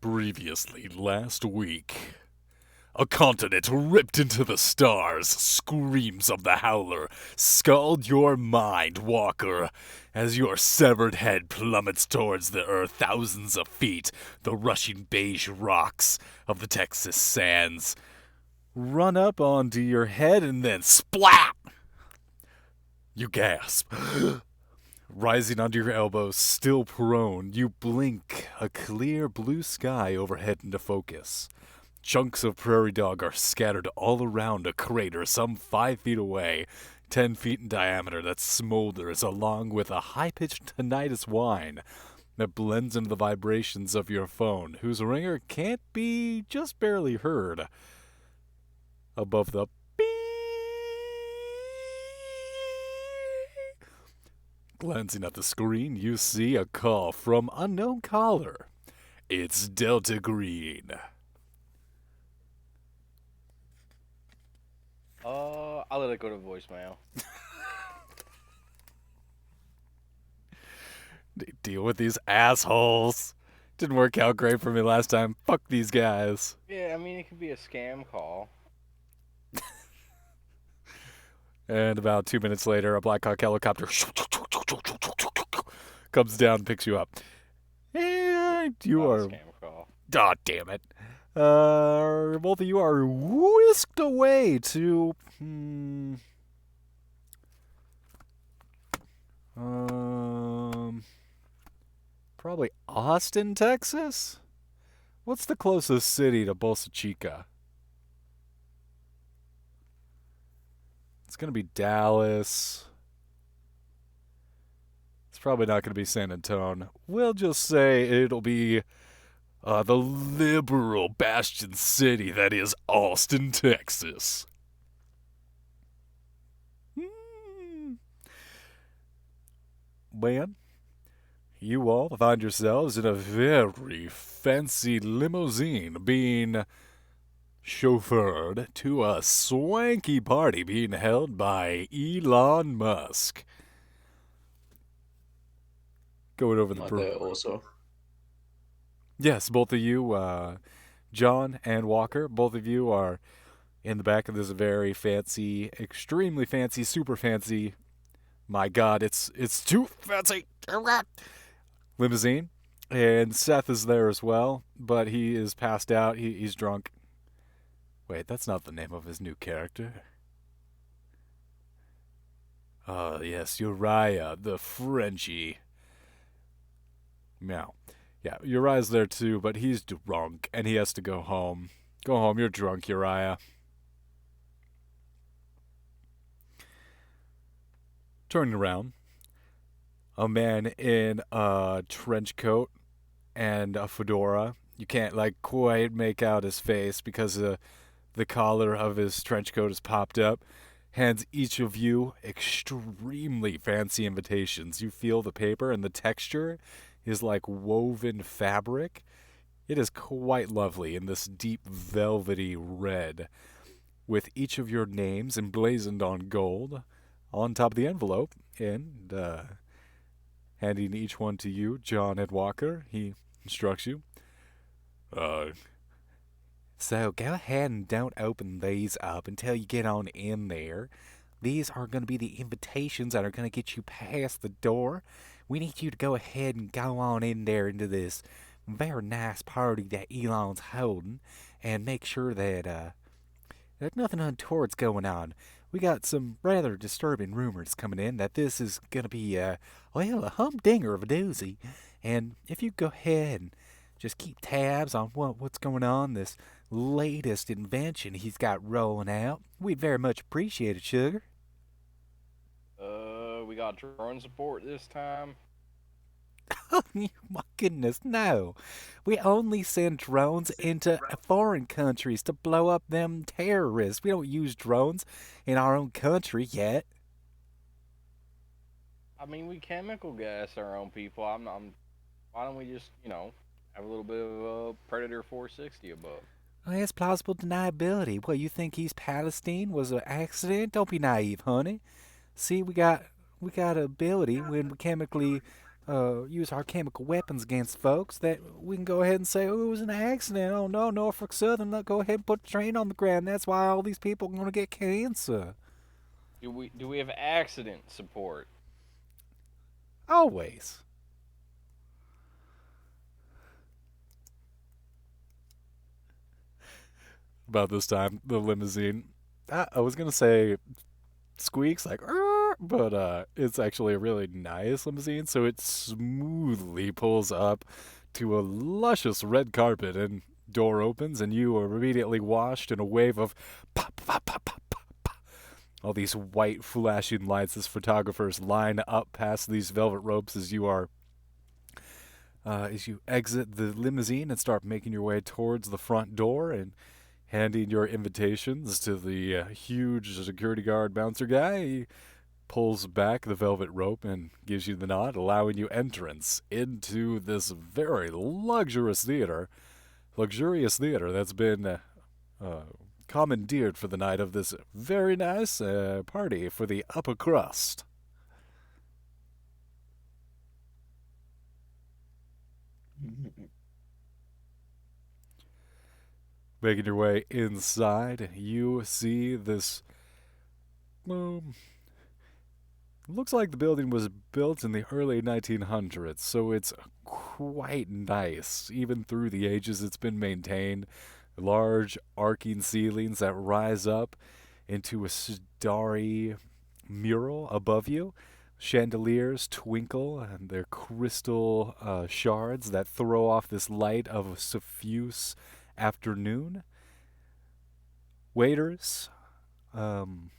Previously, last week, a continent ripped into the stars, screams of the Howler scald your mind, Walker, as your severed head plummets towards the earth thousands of feet. The rushing beige rocks of the Texas sands run up onto your head and then splat! You gasp. Rising onto your elbows, still prone, you blink a clear blue sky overhead into focus. Chunks of prairie dog are scattered all around a crater some 5 feet away, 10 feet in diameter, that smolders along with a high-pitched tinnitus whine that blends into the vibrations of your phone, whose ringer can't be just barely heard above the beep. Glancing at the screen, you see a call from unknown caller. It's Delta Green. I'll let it go to voicemail. Deal with these assholes. Didn't work out great for me last time. Fuck these guys. Yeah, I mean, it could be a scam call. And about 2 minutes later, a Black Hawk helicopter comes down and picks you up. And you are... Scam call. Oh, damn it. Both of you are whisked away to... Probably Austin, Texas? What's the closest city to Bolsa Chica? It's going to be Dallas. It's probably not going to be San Antonio. We'll just say it'll be the liberal bastion city that is Austin, Texas. Man, you all find yourselves in a very fancy limousine being chauffeured to a swanky party being held by Elon Musk. Going over the also. Yes, both of you, John and Walker, both of you are in the back of this very fancy, extremely fancy, super fancy, my God, it's too fancy, limousine. And Seth is there as well, but he is passed out. He's drunk. Wait, that's not the name of his new character. Oh, yes, Uriah, the Frenchie. Meow. Yeah, Uriah's there too, but he's drunk, and he has to go home. Go home, you're drunk, Uriah. Turning around, a man in a trench coat and a fedora. You can't, quite make out his face because the collar of his trench coat is popped up. Hands each of you extremely fancy invitations. You feel the paper, and the texture is like woven fabric. It is quite lovely in this deep velvety red, with each of your names emblazoned on gold on top of the envelope, and handing each one to you, John and Walker. He instructs you. So go ahead and don't open these up until you get on in there. These are going to be the invitations that are going to get you past the door. We need you to go ahead and go on in there into this very nice party that Elon's holding, and make sure that there's nothing untoward's going on. We got some rather disturbing rumors coming in that this is going to be, a humdinger of a doozy. And if you go ahead and just keep tabs on what's going on, this latest invention he's got rolling out, we'd very much appreciate it, sugar. We got drone support this time. Oh, my goodness, no. We only send drones into foreign countries to blow up them terrorists. We don't use drones in our own country yet. I mean, we chemical gas our own people. Why don't we just, have a little bit of a Predator 460 above? Well, it's plausible deniability. What, you think East Palestine was an accident? Don't be naive, honey. See, we got ability when we chemically use our chemical weapons against folks, that we can go ahead and say, oh, it was an accident. Oh no, Norfolk Southern, go ahead and put the train on the ground. That's why all these people are going to get cancer. Do we have accident support? Always. About this time, the limousine. I was gonna say squeaks like, but it's actually a really nice limousine, so it smoothly pulls up to a luscious red carpet, and door opens, and you are immediately washed in a wave of pop, pop, pop, pop, pop, pop. All these white flashing lights as photographers line up past these velvet ropes as you exit the limousine and start making your way towards the front door and handing your invitations to the huge security guard bouncer guy. He pulls back the velvet rope and gives you the nod, allowing you entrance into this very luxurious theater that's been uh, commandeered for the night of this very nice party for the upper crust. Making your way inside, you see this. Um, Looks like the building was built in the early 1900s, so it's quite nice. Even through the ages, it's been maintained. Large arcing ceilings that rise up into a starry mural above you. Chandeliers twinkle, and they're crystal shards that throw off this light of a suffuse afternoon. Waiters, um,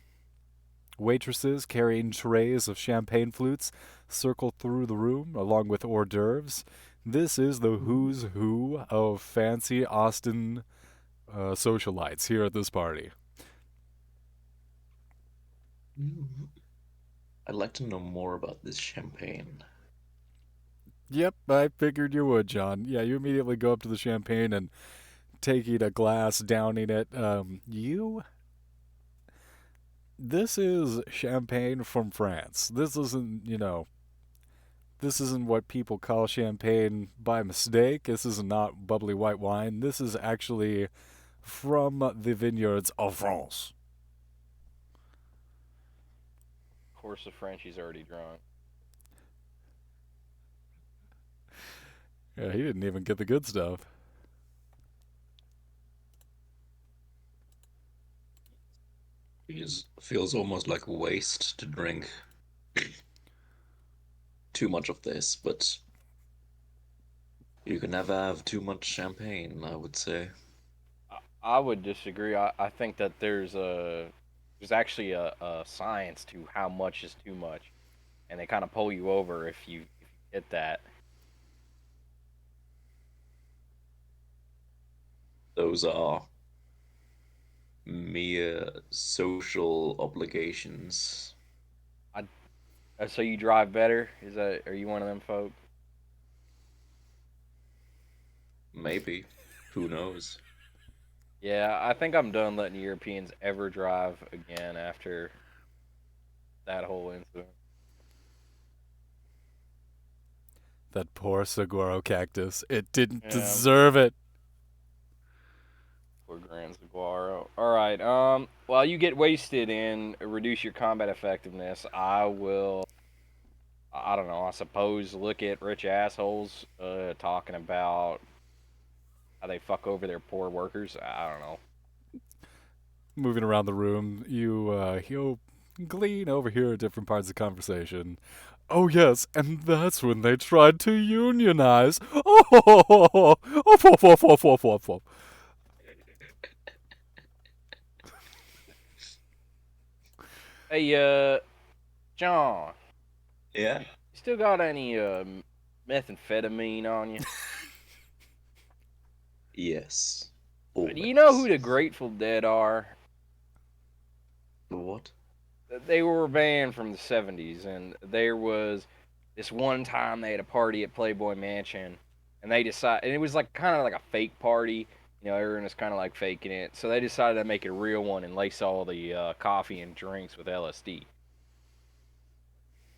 waitresses carrying trays of champagne flutes circle through the room along with hors d'oeuvres. This is the who's who of fancy Austin socialites here at this party. I'd like to know more about this champagne. Yep, I figured you would, John. Yeah, you immediately go up to the champagne and taking a glass, downing it. This is champagne from France. This isn't what people call champagne by mistake. This is not bubbly white wine. This is actually from the vineyards of France. Of course, the Frenchie's already drunk. Yeah, he didn't even get the good stuff. Feels almost like a waste to drink too much of this, but you can never have too much champagne, I would say. I would disagree. I think that there's actually a science to how much is too much, and they kind of pull you over if you hit that. Those are mere social obligations. I So you drive better? Are you one of them folk? Maybe. Who knows? Yeah, I think I'm done letting Europeans ever drive again after that whole incident. That poor saguaro cactus. It didn't Yeah, deserve it. poor Grand Saguaro. All right. While you get wasted and reduce your combat effectiveness, I will. I don't know. I suppose look at rich assholes talking about how they fuck over their poor workers. I don't know. Moving around the room, you'll glean over here at different parts of the conversation. Oh yes, and that's when they tried to unionize. Oh, oh. Hey, John, Yeah. you still got any methamphetamine on you? Yes. Do you know who Always. the Grateful Dead are? What? They were a band from the 70s, and there was this one time they had a party at Playboy Mansion, and they decided, and it was like kind of like a fake party. Everyone was kind of like faking it. So they decided to make it a real one and lace all the coffee and drinks with LSD.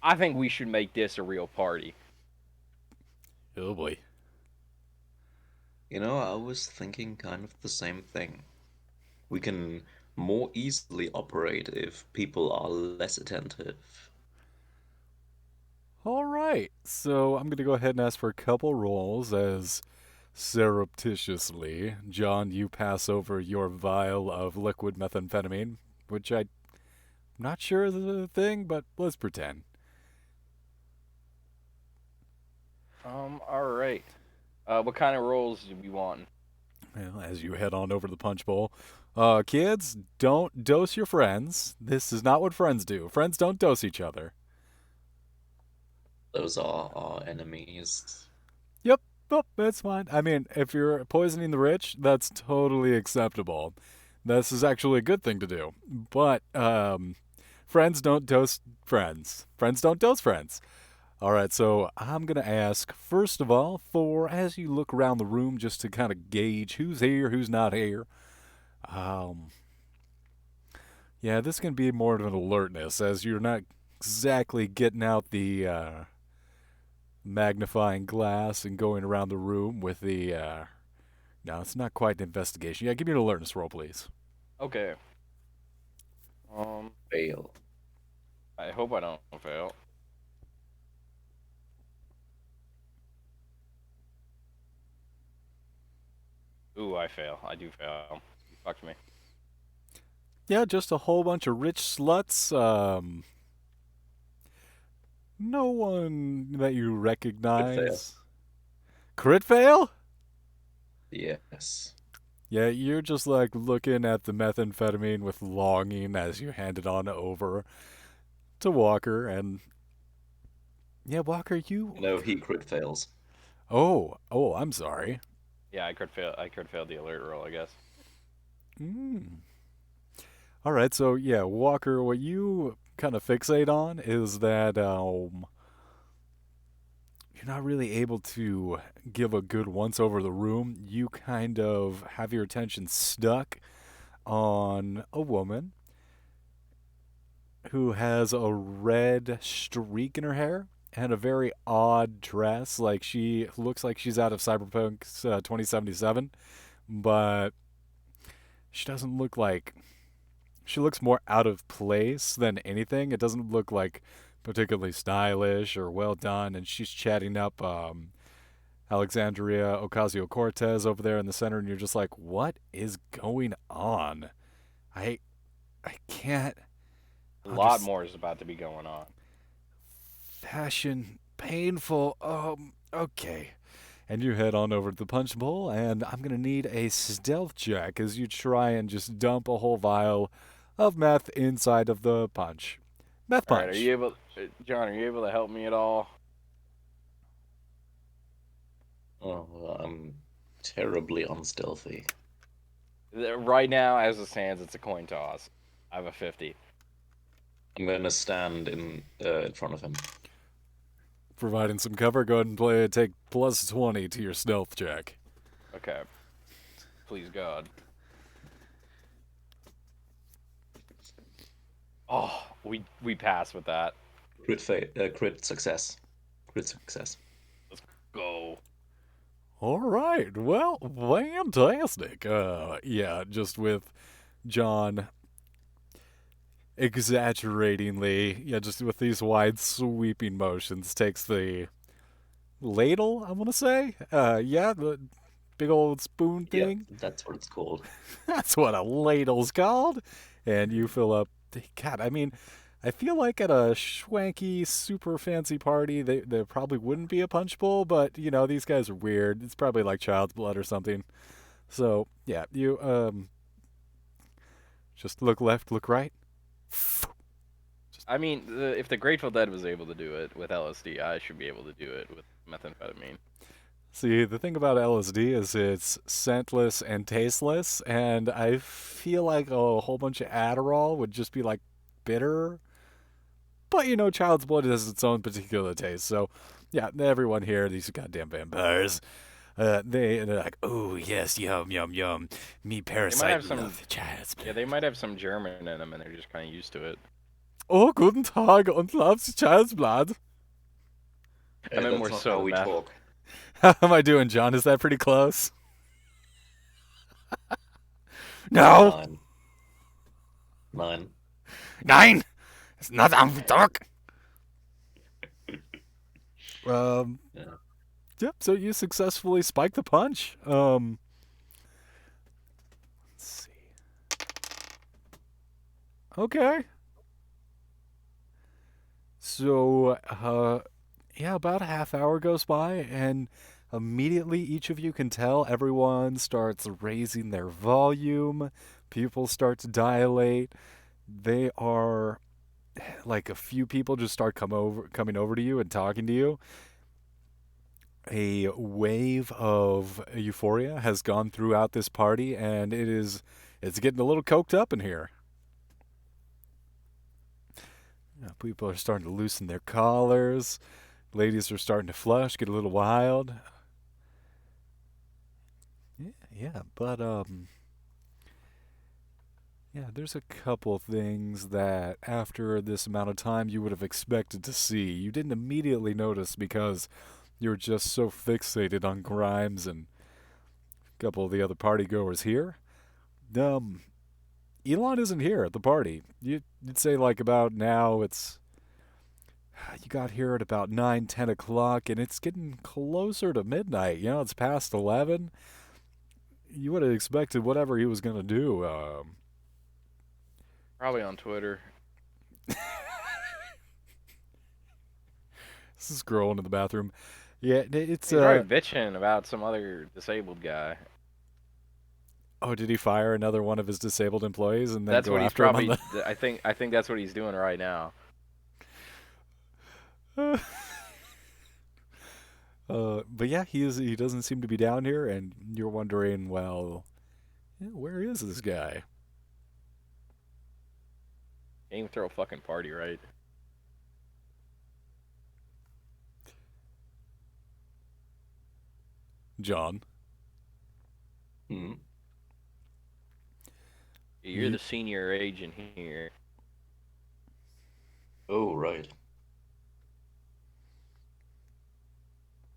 I think we should make this a real party. Oh boy. You know, I was thinking kind of the same thing. We can more easily operate if people are less attentive. All right. So I'm going to go ahead and ask for a couple rolls as surreptitiously, John, you pass over your vial of liquid methamphetamine, which I'm not sure is a thing, but let's pretend. All right. What kind of rolls do we want? Well, as you head on over to the punch bowl, kids, don't dose your friends. This is not what friends do. Friends don't dose each other. Those are our enemies. Yep, oh, that's fine. I mean, if you're poisoning the rich, that's totally acceptable. This is actually a good thing to do. But friends don't dose friends. Friends don't dose friends. All right, so I'm going to ask, first of all, for as you look around the room just to kind of gauge who's here, who's not here. Um, yeah, this can be more of an alertness as you're not exactly getting out the magnifying glass and going around the room with the. No, it's not quite an investigation. Yeah, give me an alertness roll, please. Okay. Um, Fail. I hope I don't fail. Ooh, I fail. I do fail. You fucked me. Yeah, just a whole bunch of rich sluts. No one that you Good fail. recognize. Crit fail? Yes. Yeah, you're just like looking at the methamphetamine with longing as you hand it on over to Walker. And yeah, Walker, you. No, he crit fails. Oh, I'm sorry. Yeah, I could fail. I could fail the alert roll, I guess. Mm. All right, so yeah, Walker, what you kind of fixate on is that you're not really able to give a good once over the room. You kind of have your attention stuck on a woman who has a red streak in her hair and a very odd dress. Like she looks like she's out of Cyberpunk's 2077, but she doesn't look like she looks more out of place than anything. It doesn't look like particularly stylish or well done. And she's chatting up Alexandria Ocasio Cortez over there in the center, and you're just like, what is going on? I I can't A lot understand. more is about to be going on. Fashion, painful. Okay. And you head on over to the punch bowl, and I'm gonna need a stealth check as you try and just dump a whole vial of meth inside of the punch. Meth All right, are you punch. able, John? Are you able to help me at all? Oh, I'm terribly unstealthy. Right now, as it stands, it's a coin toss. I have a 50. I'm gonna stand in front of him. Providing some cover, go ahead and take plus 20 to your stealth check. Okay. Please God. Oh, we pass with that. Crit success. Crit success. Let's go. All right. Well, fantastic. Yeah, just with John exaggeratingly, yeah, just with these wide sweeping motions, takes the ladle, I want to say. Yeah, the big old spoon Yep, thing. that's what it's called. That's what a ladle's called. And you fill up. God, I mean, I feel like at a schwanky, super fancy party, there probably wouldn't be a punch bowl, but you know these guys are weird. It's probably like child's blood or something. So yeah, you just look left, look right. I mean, if the Grateful Dead was able to do it with LSD, I should be able to do it with methamphetamine. See, the thing about LSD is it's scentless and tasteless, and I feel like a whole bunch of Adderall would just be like bitter. But you know, child's blood has its own particular taste. So, yeah, everyone here, these goddamn vampires, they're like, oh yes, yum yum yum. Me They might have parasite some. love the child's Yeah, blood. they might have some German in them, and they're just kind of used to it. Oh, guten Tag und loves child's blood. I meant more That's not so how the we meth. talk. How am I doing, John? Is that pretty close? No! 9. 9. 9! It's not on talk! Um, Yeah. yep, so you successfully spike the punch. Let's see. Okay. So, yeah, about a half hour goes by, and immediately each of you can tell everyone starts raising their volume. People start to dilate. They are like a few people just start coming over to you and talking to you. A wave of euphoria has gone throughout this party, and it's getting a little coked up in here. People are starting to loosen their collars. Ladies are starting to flush, get a little wild. Yeah, but yeah, there's a couple things that after this amount of time you would have expected to see. You didn't immediately notice because you're just so fixated on Grimes and a couple of the other party goers here. Um, Elon isn't here at the party. You'd say like about now it's you got here at about 9, 10 o'clock, and it's getting closer to midnight. You know, it's past 11. You would have expected whatever he was gonna do. Probably on Twitter. This is girl into the bathroom. Yeah, it's He's probably bitching about some other disabled guy. Oh, did he fire another one of his disabled employees and then That's go what he's after him on probably. the? I think that's what he's doing right now. But yeah, he doesn't seem to be down here, and you're wondering, well, yeah, where is this guy? Can't even throw a fucking party, right? John. Hmm. You're the senior agent here. Oh, right.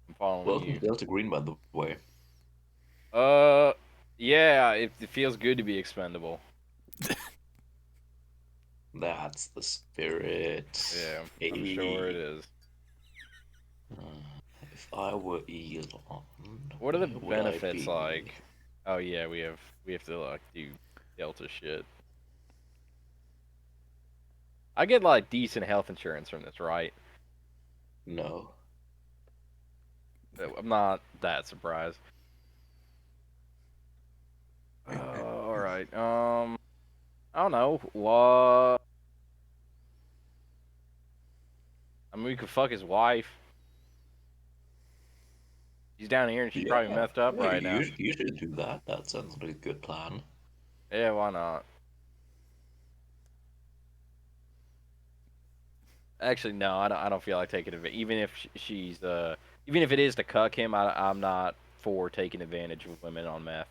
I'm following Welcome you. to Delta Green, by the way. Yeah, it feels good to be expendable. That's the spirit. Yeah, I'm Hey. sure it is. If I were Elon, What are the where would I benefits be? like? Oh yeah, we have to like do Delta shit. I get like decent health insurance from this, right? No. I'm not that surprised. All right. I don't know. What? I mean, we could fuck his wife. She's down here and she's probably messed up Yeah, right now. you should do that. That sounds like a good plan. Yeah, why not? Actually, no, I don't feel like taking it. Even if even if it is to cuck him, I'm not for taking advantage of women on meth.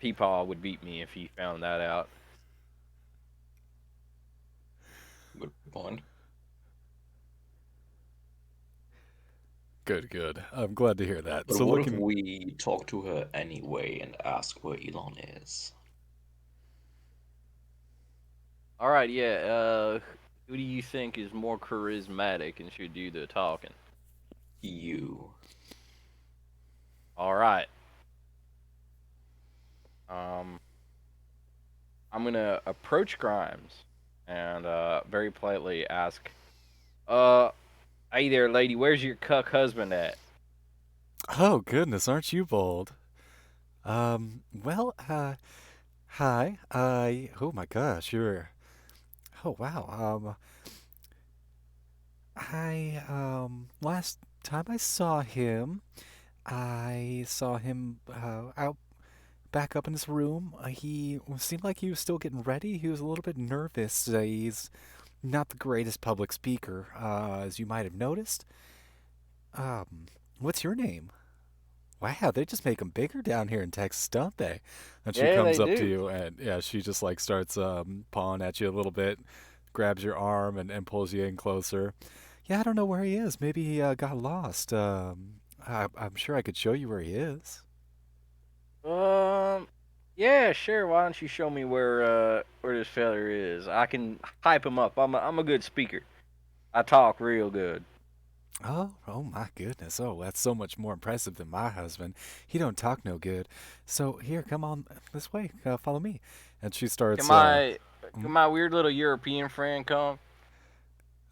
Peepaw would beat me if he found that out. Good point. Good. I'm glad to hear that. But So what if looking, we talk to her anyway and ask where Elon is? All right, yeah. Who do you think is more charismatic and should do the talking? You. All right. I'm gonna approach Grimes and very politely ask, hey there, lady, where's your cuck husband at? oh goodness, aren't you bold? Well, hi. Oh my gosh, you're. Oh wow. Last time I saw him out back up in his room. He seemed like he was still getting ready. He was a little bit nervous. He's not the greatest public speaker, as you might have noticed. What's your name? Wow, they just make them bigger down here in Texas, don't they? And she Yeah, they comes up to do. you, and yeah, she just like starts pawing at you a little bit, grabs your arm, and pulls you in closer. Yeah, I don't know where he is. Maybe he got lost. I'm sure I could show you where he is. Um, yeah, sure. Why don't you show me where this feller is? I can hype him up. I'm a good speaker. I talk real good. Oh my goodness. Oh, that's so much more impressive than my husband. He don't talk no good. So here, come on this way. Follow me. And she Can starts. my Mm, can my weird little European friend come?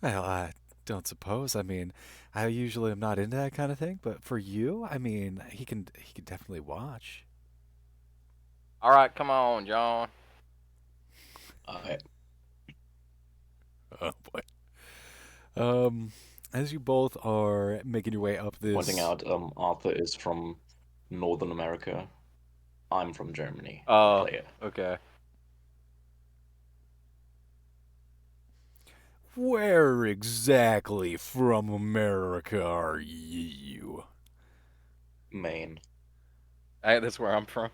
well, I don't suppose. I mean, I usually am not into that kind of thing, but for you, I mean, he can definitely watch. All right, come on, John. I Oh boy. Um, as you both are making your way up pointing this. out, Arthur is from Northern America. I'm from Germany, the Oh, player. okay. Where exactly from America are you? Maine. That's where I'm from.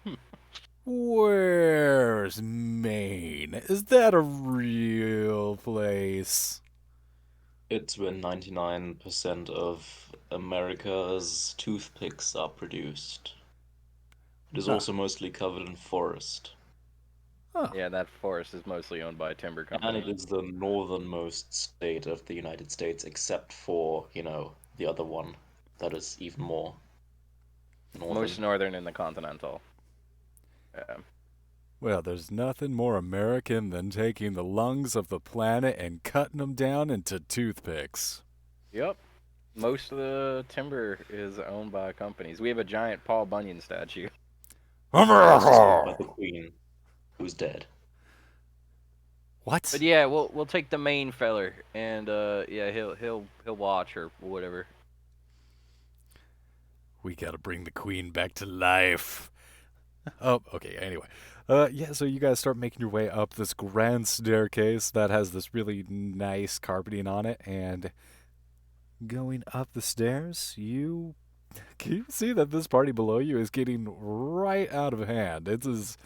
Where's Maine? Is that a real place? It's where 99% of America's toothpicks are produced. It is Huh. also mostly covered in forest. Huh. Yeah, that forest is mostly owned by a timber And it company. is the northernmost state of the United States, except for, the other one that is even more Most northern. northern in the continental. Yeah. Well, there's nothing more American than taking the lungs of the planet and cutting them down into toothpicks. Yep. Most of the timber is owned by companies. We have a giant Paul Bunyan statue. Which is owned by America! the queen, who's dead. But What? yeah, we'll take the main feller, and yeah, he'll watch or whatever. We gotta bring the queen back to life. Oh, okay, anyway. Yeah, so you guys start making your way up this grand staircase that has this really nice carpeting on it, and going up the stairs, you can you see that this party below you is getting right out of hand. It's as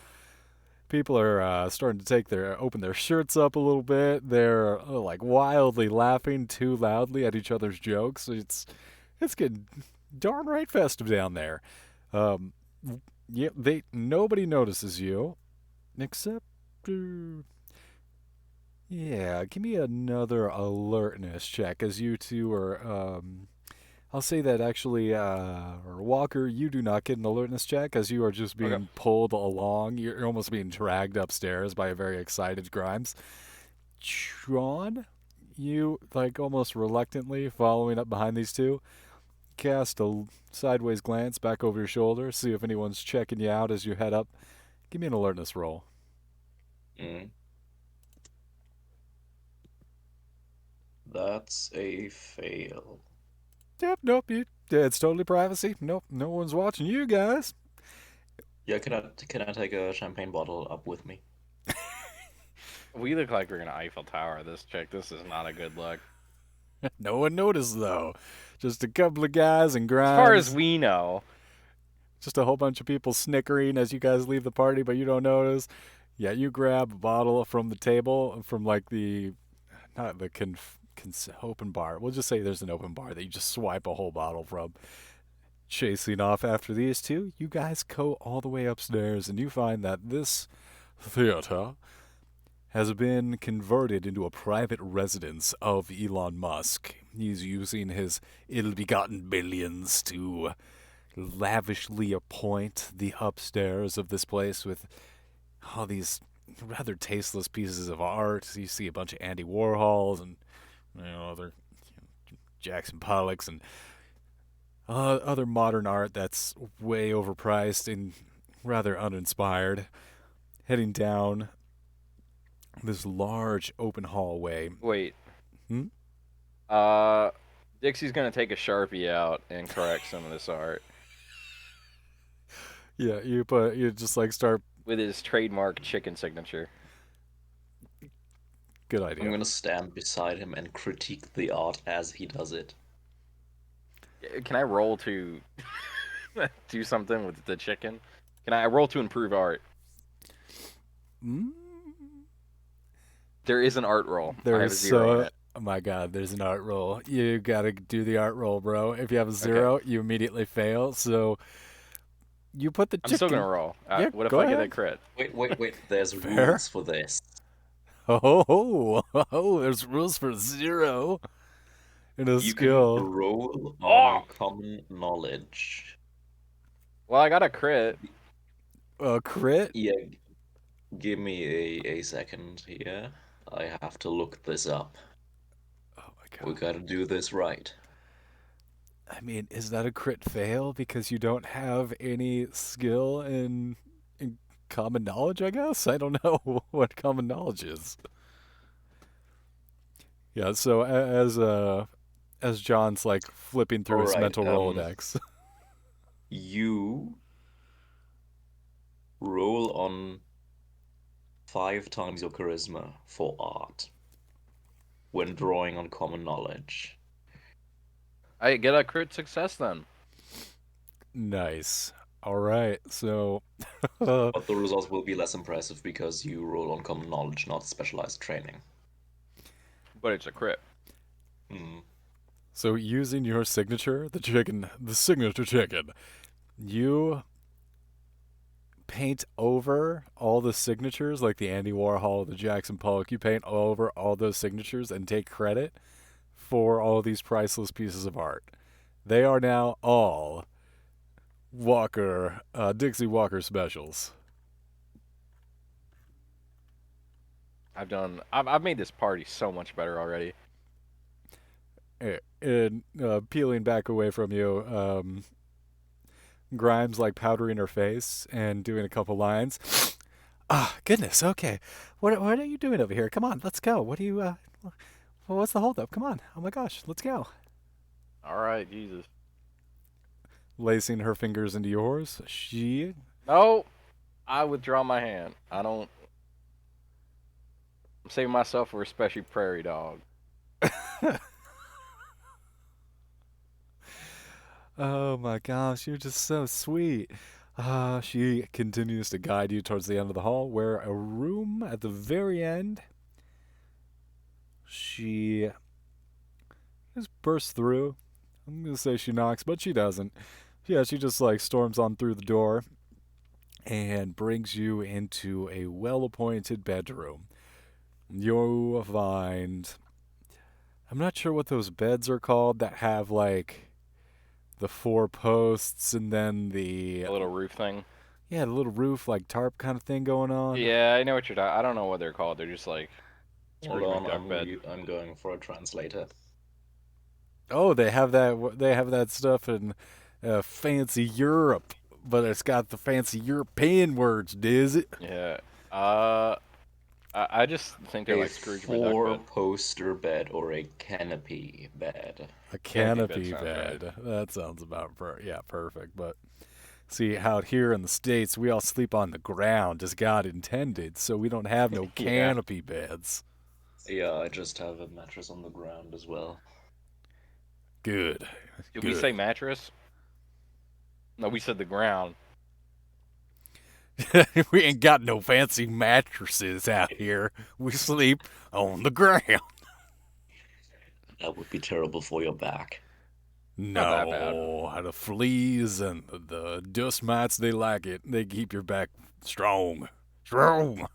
people are starting to open their shirts up a little bit. They're like wildly laughing too loudly at each other's jokes. It's getting darn right festive down there. Um, yeah, they nobody notices you except. Yeah, give me another alertness check as you two are. I'll say that actually, Walker, you do not get an alertness check as you are just Okay. being pulled along. You're almost being dragged upstairs by a very excited Grimes. Sean, you, like, almost reluctantly following up behind these two, cast a sideways glance back over your shoulder, see if anyone's checking you out as you head up. Give me an alertness roll. Mm. That's a fail. Yep, nope, it's totally privacy. Nope, no one's watching you guys. Yeah, can I take a champagne bottle up with me? We look like we're gonna Eiffel Tower this chick. This is not a good look. No one noticed, though. Just a couple of guys and As far as Grimes. we know. Just a whole bunch of people snickering as you guys leave the party, but you don't notice. Yeah, you grab a bottle from the table, from like the, not the open bar. We'll just say there's an open bar that you just swipe a whole bottle from. Chasing off after these two, you guys go all the way upstairs and you find that this theater has been converted into a private residence of Elon Musk. He's using his ill begotten billions to lavishly appoint the upstairs of this place with all these rather tasteless pieces of art. You see a bunch of Andy Warhols and other Jackson Pollocks and other modern art that's way overpriced and rather uninspired. Heading down this large open hallway. Wait. Hmm? Uh, Dixie's gonna take a Sharpie out and correct some of this art Yeah, you just like start. with his trademark chicken signature. Good I'm idea. gonna stand beside him and critique the art as he does it. Can I roll to do something with the chicken? Can I roll to improve art? Mm, There is an art roll. I there have a is 0 on so it. my God, there's an art roll. You gotta do the art roll, bro. If you have a Okay. 0, you immediately fail. So you put the I'm still gonna chicken. roll. Yeah, What if go I get a ahead. crit? Wait. There's Fair. rules for this. Oh, there's rules for 0 in a You can skill. roll on Oh! common knowledge. Well, I got a crit. A crit? Yeah, give me a second here. I have to look this up. Oh my We God. gotta do this right. I mean, is that a crit fail because you don't have any skill in common knowledge, I guess? I don't know what common knowledge is. Yeah, so as John's like flipping through All his right, mental Rolodex. you roll on 5 times your charisma for art when drawing on common knowledge. I get a crit success then. Nice. All right. So But the results will be less impressive because you roll on common knowledge, not specialized training. But it's a crit. Hmm. so using your signature, the signature chicken, you paint over all the signatures like the Andy Warhol, the Jackson Pollock. You paint over all those signatures and take credit for all these priceless pieces of art. They are now all Dixie Walker specials. I've made this party so much better already. And peeling back away from you, Grimes like powdering her face and doing a couple lines. Ah, goodness. Okay, what are you doing over here? Come on, let's go. What do you? What's the holdup? Come on. Oh my gosh, let's go. All right, Jesus. Lacing her fingers into yours, she. No, I withdraw my hand. I don't. I'm saving myself for a special prairie dog. Oh my gosh, you're just so sweet. She continues to guide you towards the end of the hall, where a room at the very end. She just bursts through. I'm gonna say she knocks, but she doesn't. Yeah, she just like storms on through the door and brings you into a well-appointed bedroom. You'll find. I'm not sure what those beds are called that have like the 4 posts and then A little roof thing. the little roof like tarp kind of thing going on. Yeah, I know what you're talking. I don't know what they're called. They're just like Hold Scrooge on, McDuck bed. I'm going for a translator. Oh, they have that. They have that stuff in fancy Europe, but it's got the fancy European words, does it? Yeah. Uh, I just think they're A like Scrooge McDuck bed. four-poster bed or a canopy bed. A Canopy bed canopy sounds right. bed. That sounds about perfect. But see, out here in the states, we all sleep on the ground as God intended, so we don't have no Yeah. canopy beds. Yeah, I just have a mattress on the ground as well. Good. Did we Good. say mattress? No, we said the ground. We ain't got no fancy mattresses out here. We sleep on the ground. That would be terrible for your back. Not that bad. No, the fleas and the dust mites, they like it. They keep your back strong. Strong.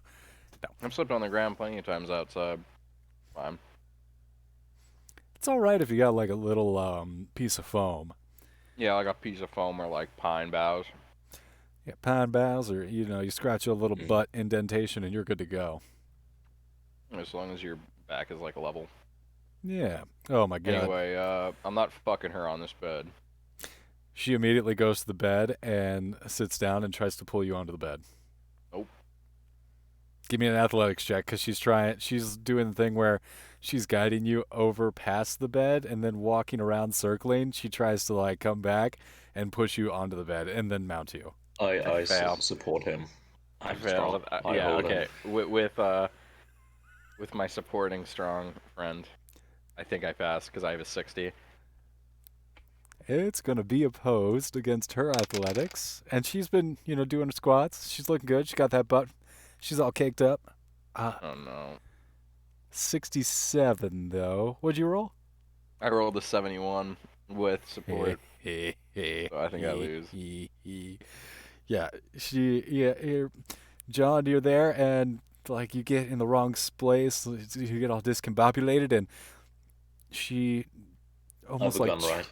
I've slept on the ground plenty of times outside. Fine. It's all right if you got like a little piece of foam. Yeah, like a piece of foam or like pine boughs. Yeah, pine boughs, or you scratch a little butt indentation and you're good to go. As long as your back is like level. Yeah. Oh my god. Anyway, I'm not fucking her on this bed. She immediately goes to the bed and sits down and tries to pull you onto the bed. Nope. Give me an athletics check because she's doing the thing where she's guiding you over past the bed and then walking around circling. She tries to like come back and push you onto the bed and then mount you. I failed. support him. I I'm failed. strong. I Yeah, hold okay. him. With my supporting strong friend, I think I passed because I have a 60. It's gonna be opposed against her athletics, and she's been doing her squats. She's looking good. She got that butt. She's all caked up. Oh no. 67, though. What'd you roll? I rolled a 71 with support, yeah, so I think I lose. John, you're there, and like you get in the wrong place, you get all discombobulated, and she I have almost a like gun, right?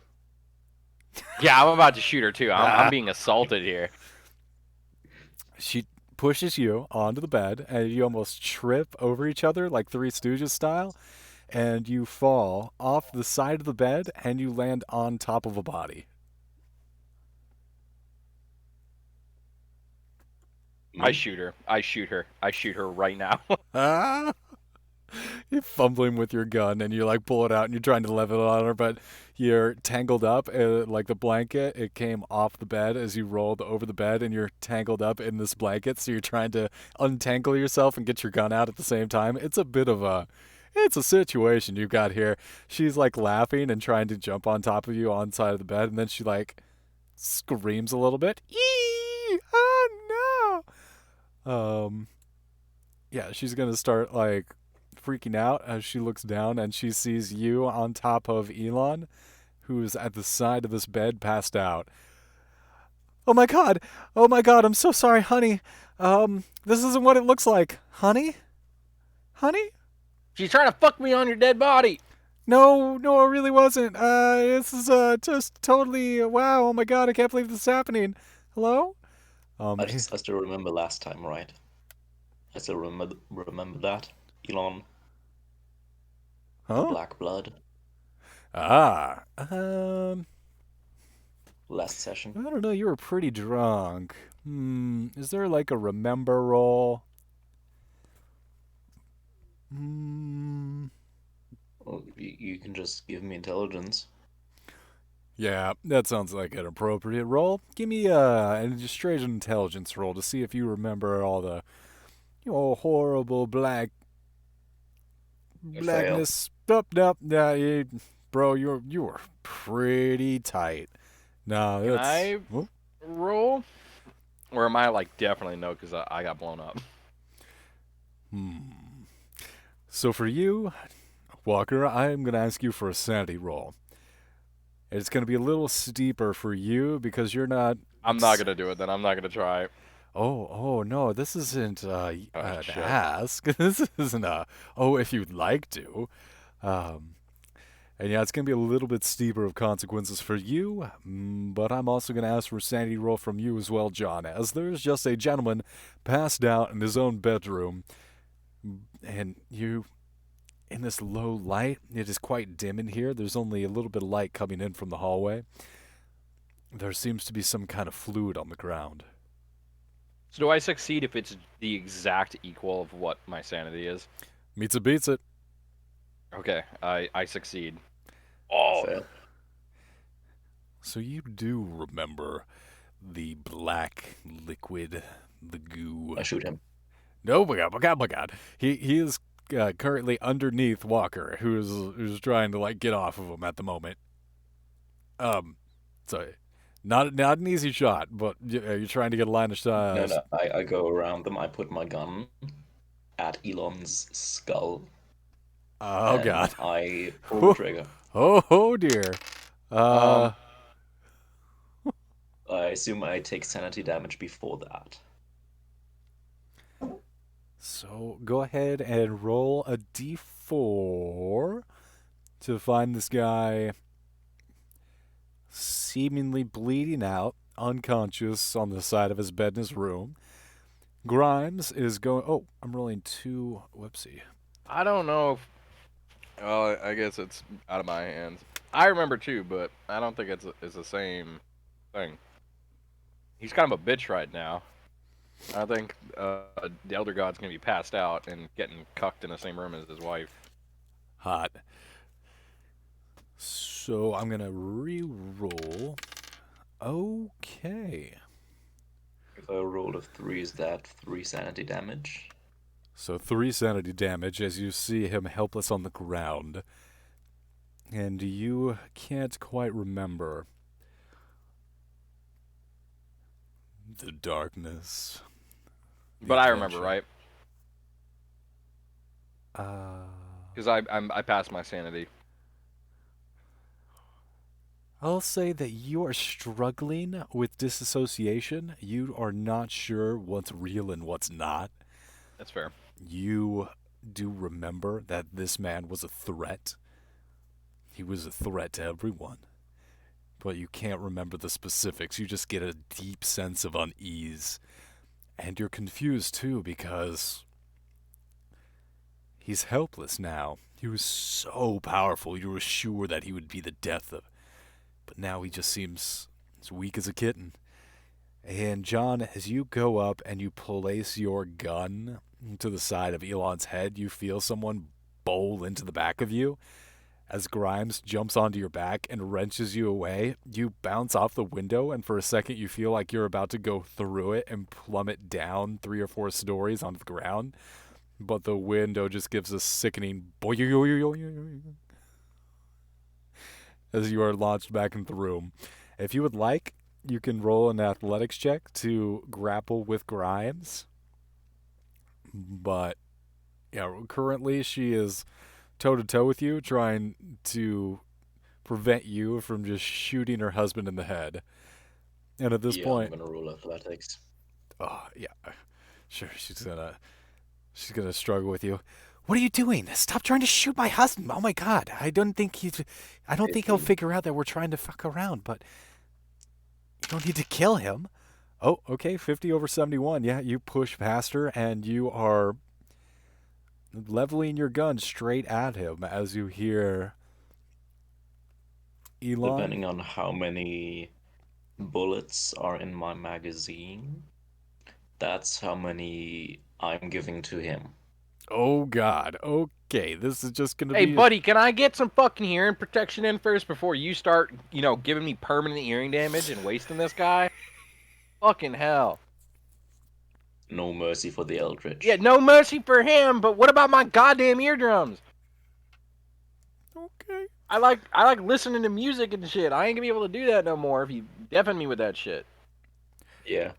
Yeah, I'm about to shoot her too. I'm ah, being assaulted here. she pushes you onto the bed, and you almost trip over each other like Three Stooges style, and you fall off the side of the bed, and you land on top of a body. I Me? shoot her. I shoot her. I shoot her right now. Ah! You're fumbling with your gun and you like pull it out and you're trying to level it on her, but you're tangled up. Like the blanket, it came off the bed as you rolled over the bed, and you're tangled up in this blanket. So you're trying to untangle yourself and get your gun out at the same time. It's a situation you've got here. She's like laughing and trying to jump on top of you on side of the bed, and then she like screams a little bit. Eee! Oh no! Yeah, she's gonna start like freaking out as she looks down and she sees you on top of Elon, who's at the side of this bed, passed out. Oh my god! Oh my god! I'm so sorry, honey. This isn't what it looks like, honey. Honey? She's trying to fuck me on your dead body. No, no, it really wasn't. This is just totally wow. Oh my god! I can't believe this is happening. Hello? Um, I still remember last time, right? I still remember that. Elon, the huh? Black Blood, Ah, last session. I don't know. You were pretty drunk. Is there like a remember roll? Hmm. Well, you can just give me intelligence. Yeah, that sounds like an appropriate roll. Give me a straight intelligence roll to see if you remember all the horrible I fail. blackness. Nope. Yeah, bro, you were pretty tight. No, Can that's I roll? Or am I like definitely no because I got blown up? hmm. So for you, Walker, I'm gonna ask you for a sanity roll. It's gonna be a little steeper for you because you're not. I'm not gonna do it then. I'm not gonna try. Oh no! This isn't Oh an shit. ask. This isn't a oh if you'd like to. Um, and yeah, it's gonna be a little bit steeper of consequences for you. But I'm also gonna ask for a sanity roll from you as well, John, as there's just a gentleman passed out in his own bedroom, and you in this low light. It is quite dim in here. There's only a little bit of light coming in from the hallway. There seems to be some kind of fluid on the ground. So do I succeed if it's the exact equal of what my sanity is? Meets it beats it. Okay, I succeed. I Oh, fail. So you do remember the black liquid, the goo. I shoot him. No, my God. He is currently underneath Walker, who's trying to like get off of him at the moment. So not an easy shot, but you're trying to get a line of No, shots. no, I go around them. I put my gun at Elon's skull, Oh and God. I pull the trigger. Oh dear. Uh, um, I assume I take sanity damage before that. so go ahead and roll a d4 to find this guy seemingly bleeding out, unconscious on the side of his bed in his room. Grimes is going. Oh, I'm rolling two. Whoopsie. I don't know if. Well, I guess it's out of my hands. I remember too, but I don't think it's the same thing. He's kind of a bitch right now. I think the Elder God's gonna be passed out and getting cucked in the same room as his wife. Hot. So I'm gonna re-roll. Okay. If I roll a 3, is that 3 sanity damage? So 3 sanity damage as you see him helpless on the ground. And you can't quite remember. The darkness. The But I remember, adventure. right? Because I passed my sanity. I'll say that you are struggling with disassociation. You are not sure what's real and what's not. That's fair. You do remember that this man was a threat. He was a threat to everyone. But you can't remember the specifics. You just get a deep sense of unease. And you're confused too because he's helpless now. He was so powerful, you were sure that he would be the death of. But now he just seems as weak as a kitten. And John, as you go up and you place your gun to the side of Elon's head, you feel someone bowl into the back of you. As Grimes jumps onto your back and wrenches you away, you bounce off the window, and for a second you feel like you're about to go through it and plummet down 3 or 4 stories onto the ground. But the window just gives a sickening boing as you are launched back into the room. If you would like, you can roll an athletics check to grapple with Grimes. But yeah, currently she is toe to toe with you, trying to prevent you from just shooting her husband in the head. And at this Yeah, I'm point, gonna roll athletics. oh yeah, sure, she's gonna struggle with you. What are you doing? Stop trying to shoot my husband! Oh my God, I don't think he'll 15. figure out that we're trying to fuck around. But you don't need to kill him. Oh, okay, 50 over 71. Yeah, you push past her and you are leveling your gun straight at him as you hear Elon. Depending on how many bullets are in my magazine, that's how many I'm giving to him. Oh God. Okay, this is just gonna Hey, be. buddy, can I get some fucking hearing protection in first before you start, giving me permanent hearing damage and wasting this guy? Fucking hell. No mercy for the Eldritch. Yeah, no mercy for him, but what about my goddamn eardrums? Okay. I like listening to music and shit. I ain't gonna be able to do that no more if you deafen me with that shit. Yeah.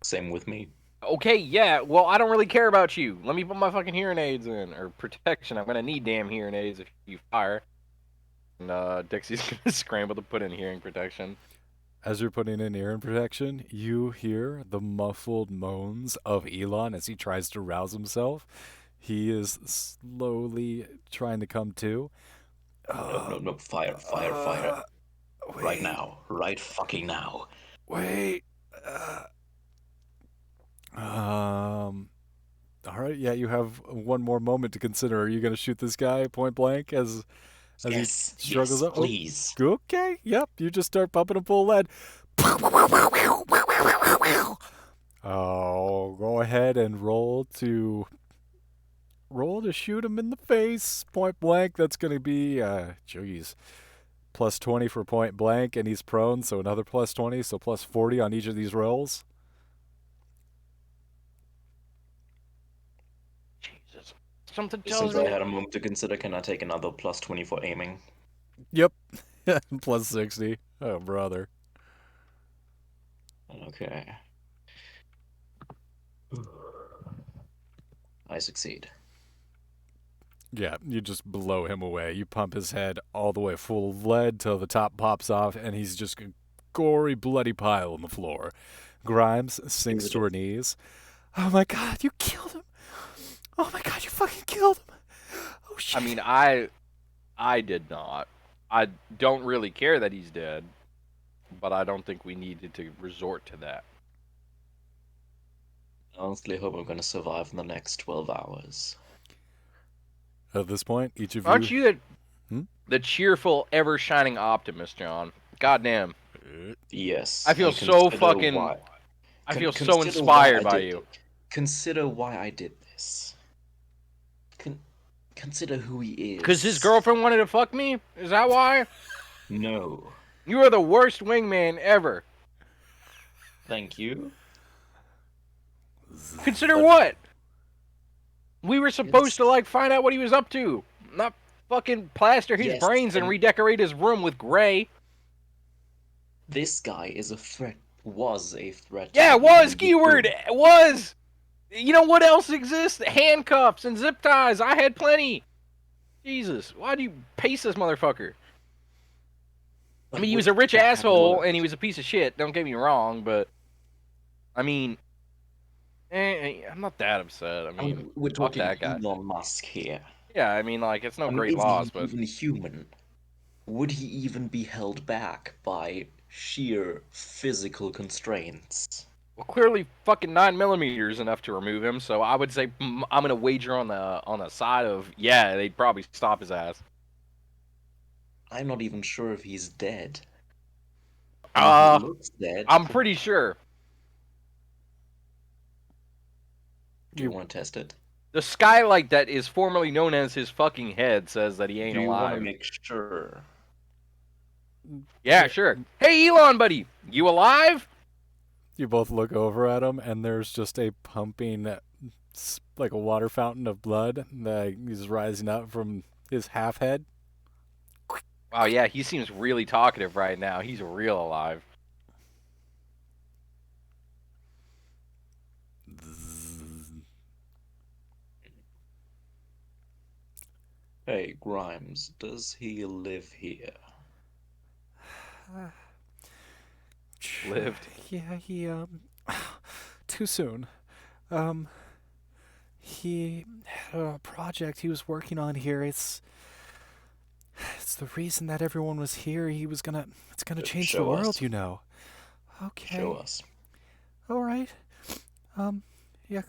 Same with me. Okay, yeah, well, I don't really care about you. Let me put my fucking hearing aids in, or protection. I'm gonna need damn hearing aids if you fire. And Dixie's gonna scramble to put in hearing protection. As you're putting in ear protection, you hear the muffled moans of Elon as he tries to rouse himself. He is slowly trying to come to. No, fire. Wait, Right now. Right fucking now. Wait. All right. Yeah, you have one more moment to consider. Are you going to shoot this guy point blank as Yes, he struggles yes, up? please. Oh, okay. Yep. You just start pumping him full lead. Oh, go ahead and roll to shoot him in the face point blank. That's going to be plus 20 for point blank, and he's prone, so another plus 20, so plus 40 on each of these rolls. Jesus. Something tells Since me. I had a moment to consider, can I take another plus 20 for aiming? Yep. Plus 60. Oh, brother. Okay. I succeed. Yeah, you just blow him away. You pump his head all the way full of lead till the top pops off, and he's just a gory, bloody pile on the floor. Grimes sinks to her knees. Oh my God, you killed him! Oh my God, you fucking killed him! Oh shit! I mean, I did not. I don't really care that he's dead, but I don't think we needed to resort to that. I honestly hope I'm gonna survive in the next 12 hours. At this point, each of Aren't you. you the cheerful, ever shining optimist, John? Goddamn. Yes. I feel and so consider fucking. why- I feel so consider why inspired I by did you. it. Consider why I did this. Consider who he is. Because his girlfriend wanted to fuck me? Is that why? No. You are the worst wingman ever. Thank you. Consider But- what? We were supposed to, like, find out what he was up to. Not fucking plaster his Yes, brains and and- redecorate his room with gray. This guy is a threat. Was a threat. Yeah, to it was, the keyword, group. it was! You know what else exists? Handcuffs and zip ties. I had plenty. Jesus, why do you pace this motherfucker? I But mean, he was would a rich that have asshole and he worked? was a piece of shit. Don't get me wrong, but I mean, I'm not that upset. I I mean, mean, we're fuck talking that guy. Elon Musk here. Yeah, I mean, like it's no I mean, great is loss, he but even human? Would he even be held back by sheer physical constraints? well, clearly fucking 9 millimeters enough to remove him. So I would say I'm gonna wager on the side of yeah, they'd probably stop his ass. I'm not even sure if he's dead. I mean, he Uh, looks dead. I'm pretty sure Do you You want to test it? the skylight that is formerly known as his fucking head says that he ain't Do you want to alive. make sure? Yeah, sure. Hey, Elon, buddy, you alive? you both look over at him, and there's just a pumping, like a water fountain of blood that is rising up from his half head. Wow, yeah, he seems really talkative right now. He's real alive. Hey, Grimes, does he live here? Lived. Yeah, he too soon. Um, he had a project he was working on here. It's the reason that everyone was here. It's gonna change the Show world, us. you know. Show Okay. us. All right. Um, yeah,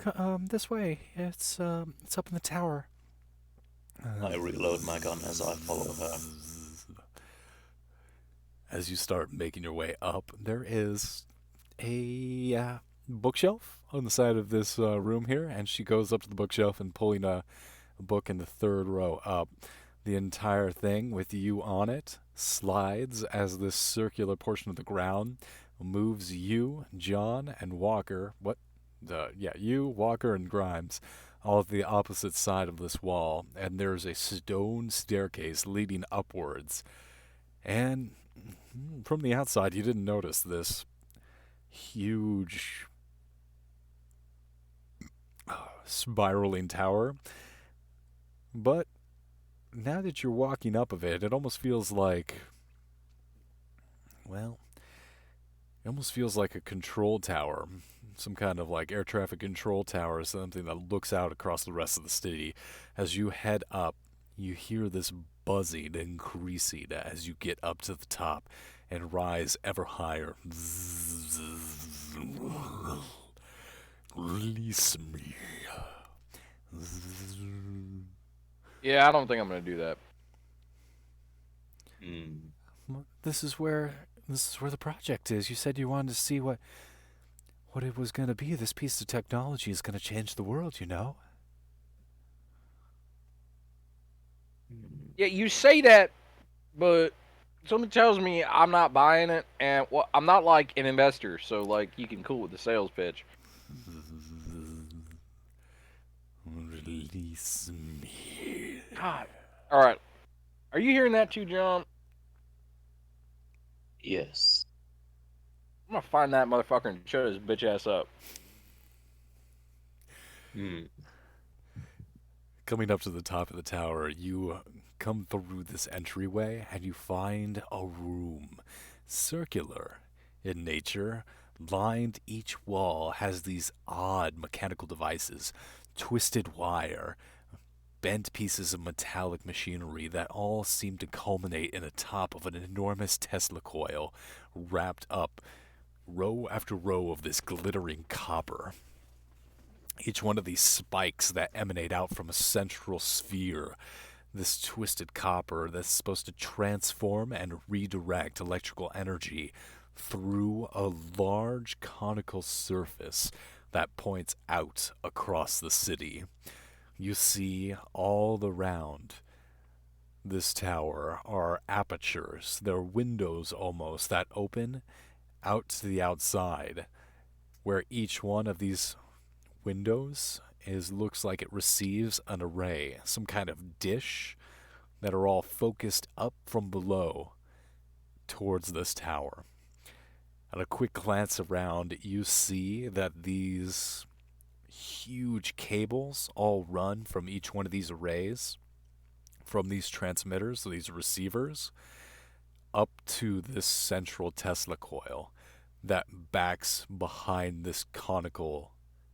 this way. It's up in the tower. I reload my gun as I follow her. As you start making your way up, there is a bookshelf on the side of this room here, and she goes up to the bookshelf and pulling a book in the third row up. The entire thing with you on it slides as this circular portion of the ground moves you, John, and Walker. You, Walker, and Grimes, all at the opposite side of this wall, and there's a stone staircase leading upwards. And from the outside, you didn't notice this huge spiraling tower, but now that you're walking up of it, it almost feels like, well, it almost feels like a control tower. Some kind of like air traffic control tower or something that looks out across the rest of the city. As you head up, you hear this buzzing increasing as you get up to the top and rise ever higher. Release me. Yeah, I don't think I'm gonna do that. Hmm. This is where the project is. You said you wanted to see what it was going to be. This piece of technology is going to change the world, you know? Yeah, you say that, but something tells me I'm not buying it, and well, I'm not like an investor, so like you can cool with the sales pitch. Release me. God. All right. Are you hearing that too, John? Yes. I'm gonna find that motherfucker and shut his bitch ass up. Hmm. Coming up to the top of the tower, you come through this entryway and you find a room. Circular in nature, lined each wall has these odd mechanical devices, twisted wire, bent pieces of metallic machinery that all seem to culminate in the top of an enormous Tesla coil, wrapped up row after row of this glittering copper. Each one of these spikes that emanate out from a central sphere, this twisted copper that's supposed to transform and redirect electrical energy through a large conical surface that points out across the city. You see all around this tower are apertures. They're windows almost that open out to the outside, where each one of these windows is looks like it receives an array, some kind of dish that are all focused up from below towards this tower. At a quick glance around, you see that these huge cables all run from each one of these arrays, from these transmitters, these receivers, up to this central Tesla coil that backs behind this conical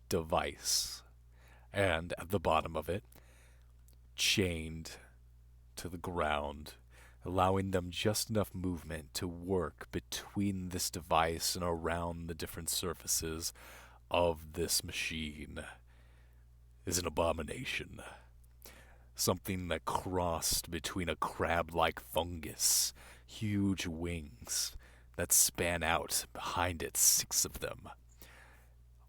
device. And at the bottom of it, chained to the ground, allowing them just enough movement to work between this device and around the different surfaces of this machine, is an abomination. Something that crossed between a crab-like fungus, huge wings that span out behind it, 6 of them,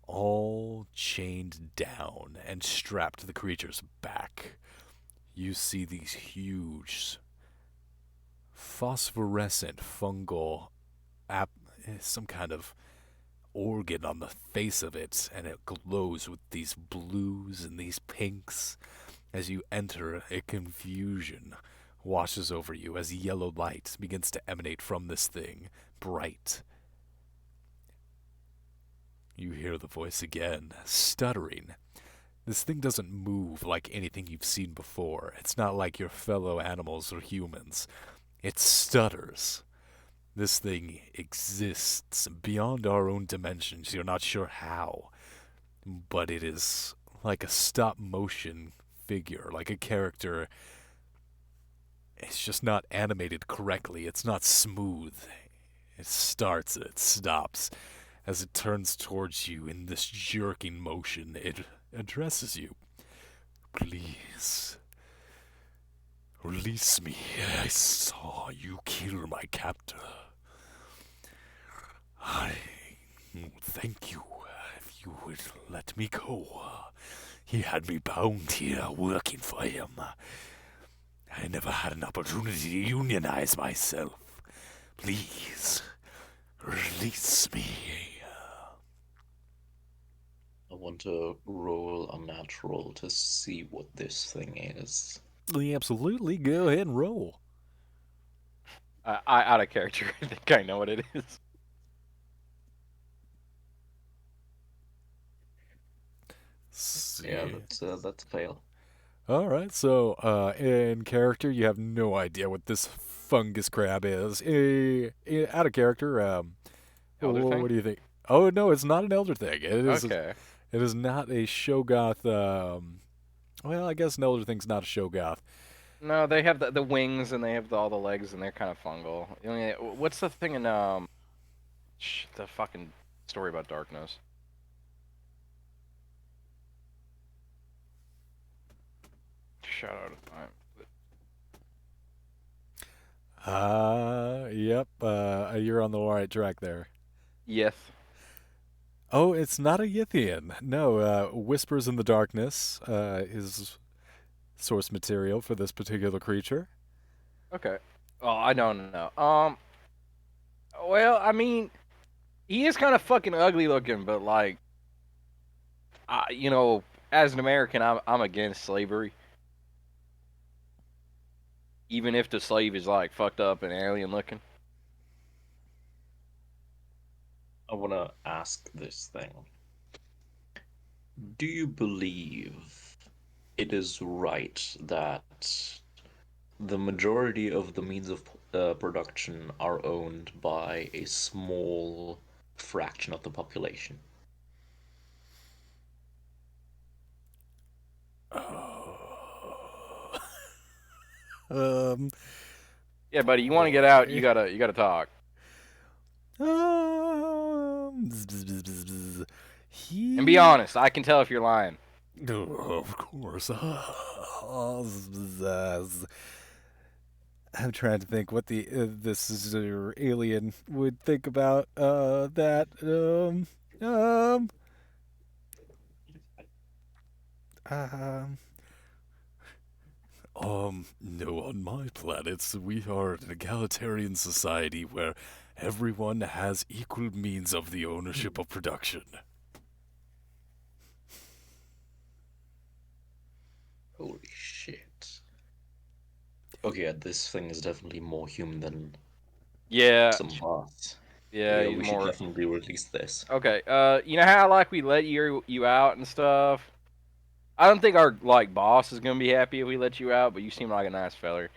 all chained down and strapped to the creature's back. You see these huge phosphorescent fungal some kind of organ on the face of it, and it glows with these blues and these pinks. As you enter, a confusion washes over you as yellow light begins to emanate from this thing, bright. You hear the voice again, stuttering. This thing doesn't move like anything you've seen before. It's not like your fellow animals or humans. It stutters. This thing exists beyond our own dimensions. You're not sure how, but it is like a stop-motion figure, like a character. It's just not animated correctly. It's not smooth. It starts and it stops. As it turns towards you in this jerking motion, it addresses you. Please, release me. I saw you kill my captor. I thank you if you would let me go. He had me bound here, working for him. I never had an opportunity to unionize myself. Please, release me. I want to roll a natural to see what this thing is. Absolutely, go ahead and roll. I out of character. I think I know what it is. Yeah, that's a fail. All right, so in character, you have no idea what this fungus crab is. Out of character, Elder thing? what do you think? Oh no, it's not an elder thing. It is. Okay. It is not a Shogoth. Well, I guess an elder thing's not a Shogoth. No, they have the wings and they have all the legs and they're kind of fungal. What's the thing in the fucking story about darkness? Shout out of time. Yep. You're on the right track there. Yes. Oh, it's not a Yithian. No, Whispers in the Darkness is source material for this particular creature. Okay. Oh, I don't know. Well, I mean, he is kind of fucking ugly looking, but like, as an American, I'm against slavery. Even if the slave is like fucked up and alien looking. I want to ask this thing. Do you believe it is right that the majority of the means of production are owned by a small fraction of the population? Um, Yeah, buddy, you want to get out? You gotta talk. And be honest. I can tell if you're lying. Of course. I'm trying to think what the this is alien would think about that. Um, no, on my planets, we are an egalitarian society where everyone has equal means of the ownership of production. Holy shit. Okay, yeah, this thing is definitely more human than Yeah, some of us. Yeah, Yeah, he's we should more. definitely release this. Okay. You know how like we let you out and stuff. I don't think our like boss is gonna be happy if we let you out, but you seem like a nice feller.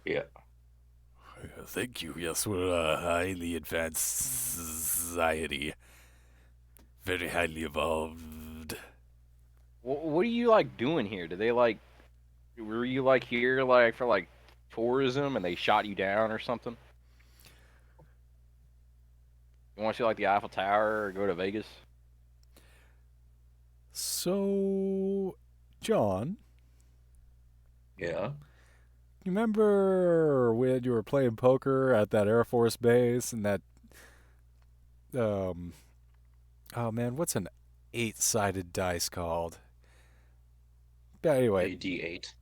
Yeah. Thank you. Yes, we're a highly advanced society. Very highly evolved. What are you like doing here? Did they like? Were you like here like for like tourism and they shot you down or something? You want to see like the Eiffel Tower or go to Vegas? So, John, Yeah. you remember when you were playing poker at that Air Force base and that, um, oh man, what's an eight-sided dice called? Yeah, anyway, AD8.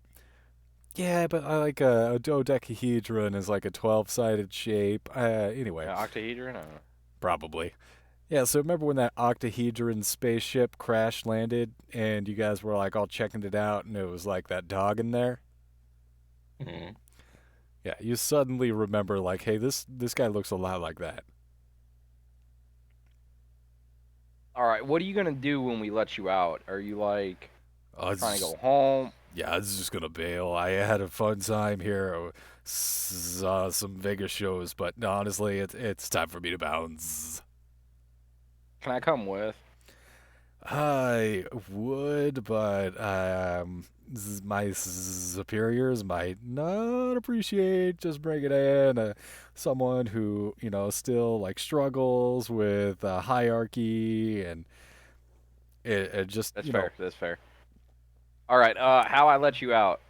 yeah, but I like a dodecahedron is like a 12-sided shape. Anyway, Octahedron? I don't know. probably. Yeah, so remember when that octahedron spaceship crash landed and you guys were like all checking it out and it was like that dog in there? Hmm. Yeah, you suddenly remember like, hey, this guy looks a lot like that. All right, what are you gonna do when we let you out? Are you like trying to go Just, home? yeah, I was just gonna bail. I had a fun time here. Saw some Vegas shows, but honestly, it's time for me to bounce. Can I come with? I would, but my superiors might not appreciate just bringing in someone who still like struggles with hierarchy and it just That's fair. That's fair. All right. How I let you out?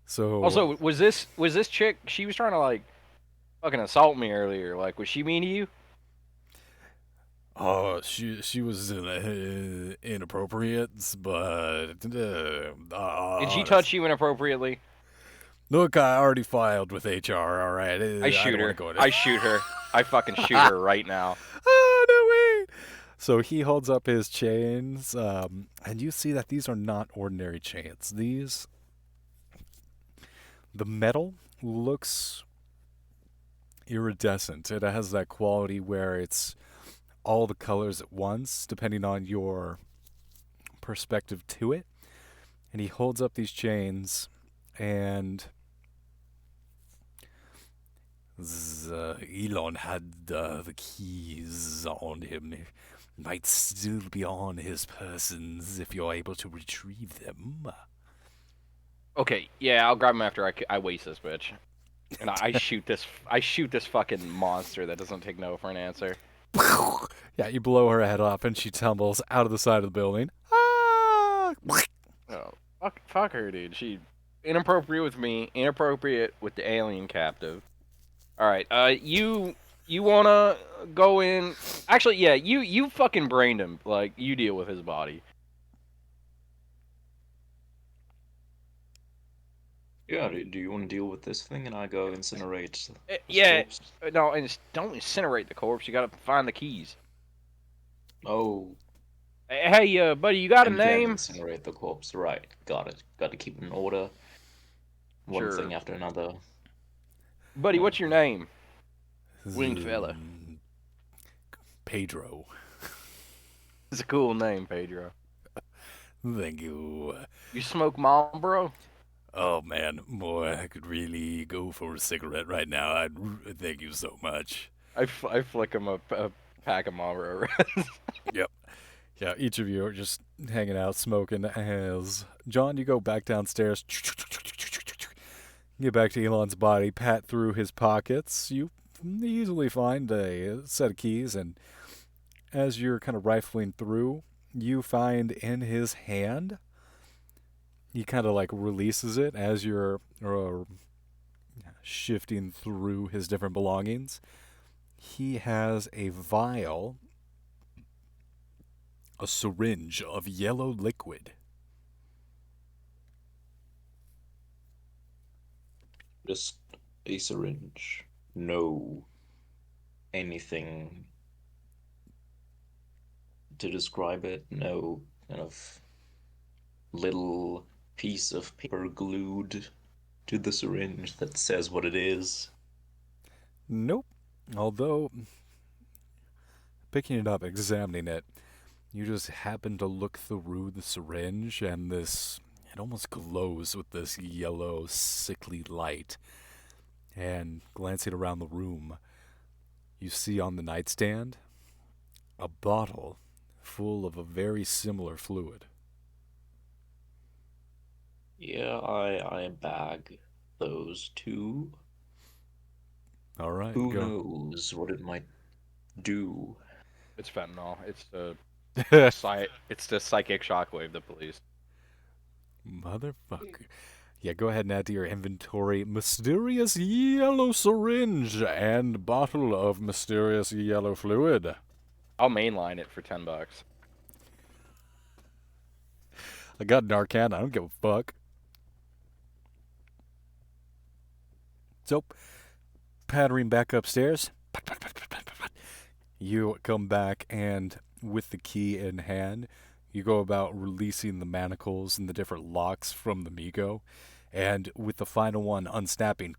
so. Also, was this chick? She was trying to like fucking assault me earlier. Like, was she mean to you? Oh, she was inappropriate, but Did she honest. touch you inappropriately? Look, I already filed with HR. All right, I I shoot don't want to her. go into. I shoot her. I fucking shoot her right now. Oh no way! So he holds up his chains, and you see that these are not ordinary chains. The metal looks iridescent. It has that quality where it's all the colors at once, depending on your perspective to it. And he holds up these chains, and Elon had the keys on him. It might still be on his persons if you're able to retrieve them. Okay. Yeah, I'll grab him after I waste this bitch. And I shoot this. I shoot this fucking monster that doesn't take no for an answer. Yeah, you blow her head off, and she tumbles out of the side of the building. Ah! Oh, fuck her, dude. She inappropriate with me, inappropriate with the alien captive. All right. You wanna go in? Actually, yeah. You fucking brained him. Like you deal with his body. Yeah, do you want to deal with this thing and I go incinerate this Yeah. corpse? No, and don't incinerate the corpse. You gotta find the keys. Oh, Hey, buddy, you got a and then name? incinerate the corpse. Right, got it. Got to keep it in order. One Sure. thing after another. Buddy, Uh, what's your name? Winged fella. Pedro. It's a cool name, Pedro. Thank you. You smoke Marlboro? Oh man, boy, I could really go for a cigarette right now. Thank you so much. I flick him a pack of Marlboro. Yep. Yeah, each of you are just hanging out smoking as John, you go back downstairs. Get back to Elon's body, pat through his pockets. You easily find a set of keys, and as you're kind of rifling through, you find in his hand, he kind of like releases it as you're shifting through his different belongings. He has a vial, a syringe of yellow liquid. just a syringe. No anything to describe it. No kind of little piece of paper glued to the syringe that says what it is. Nope. Although, picking it up, examining it, you just happen to look through the syringe, and it almost glows with this yellow, sickly light. And glancing around the room, you see on the nightstand a bottle full of a very similar fluid. Yeah, I bag those two. All right, Who go. knows what it might do? It's fentanyl. It's the psychic shockwave. The police. Motherfucker. Yeah, go ahead and add to your inventory mysterious yellow syringe and bottle of mysterious yellow fluid. I'll mainline it for $10. I got Narcan, I don't give a fuck. So, pattering back upstairs, you come back and with the key in hand, you go about releasing the manacles and the different locks from the Migo, and with the final one unsnapping,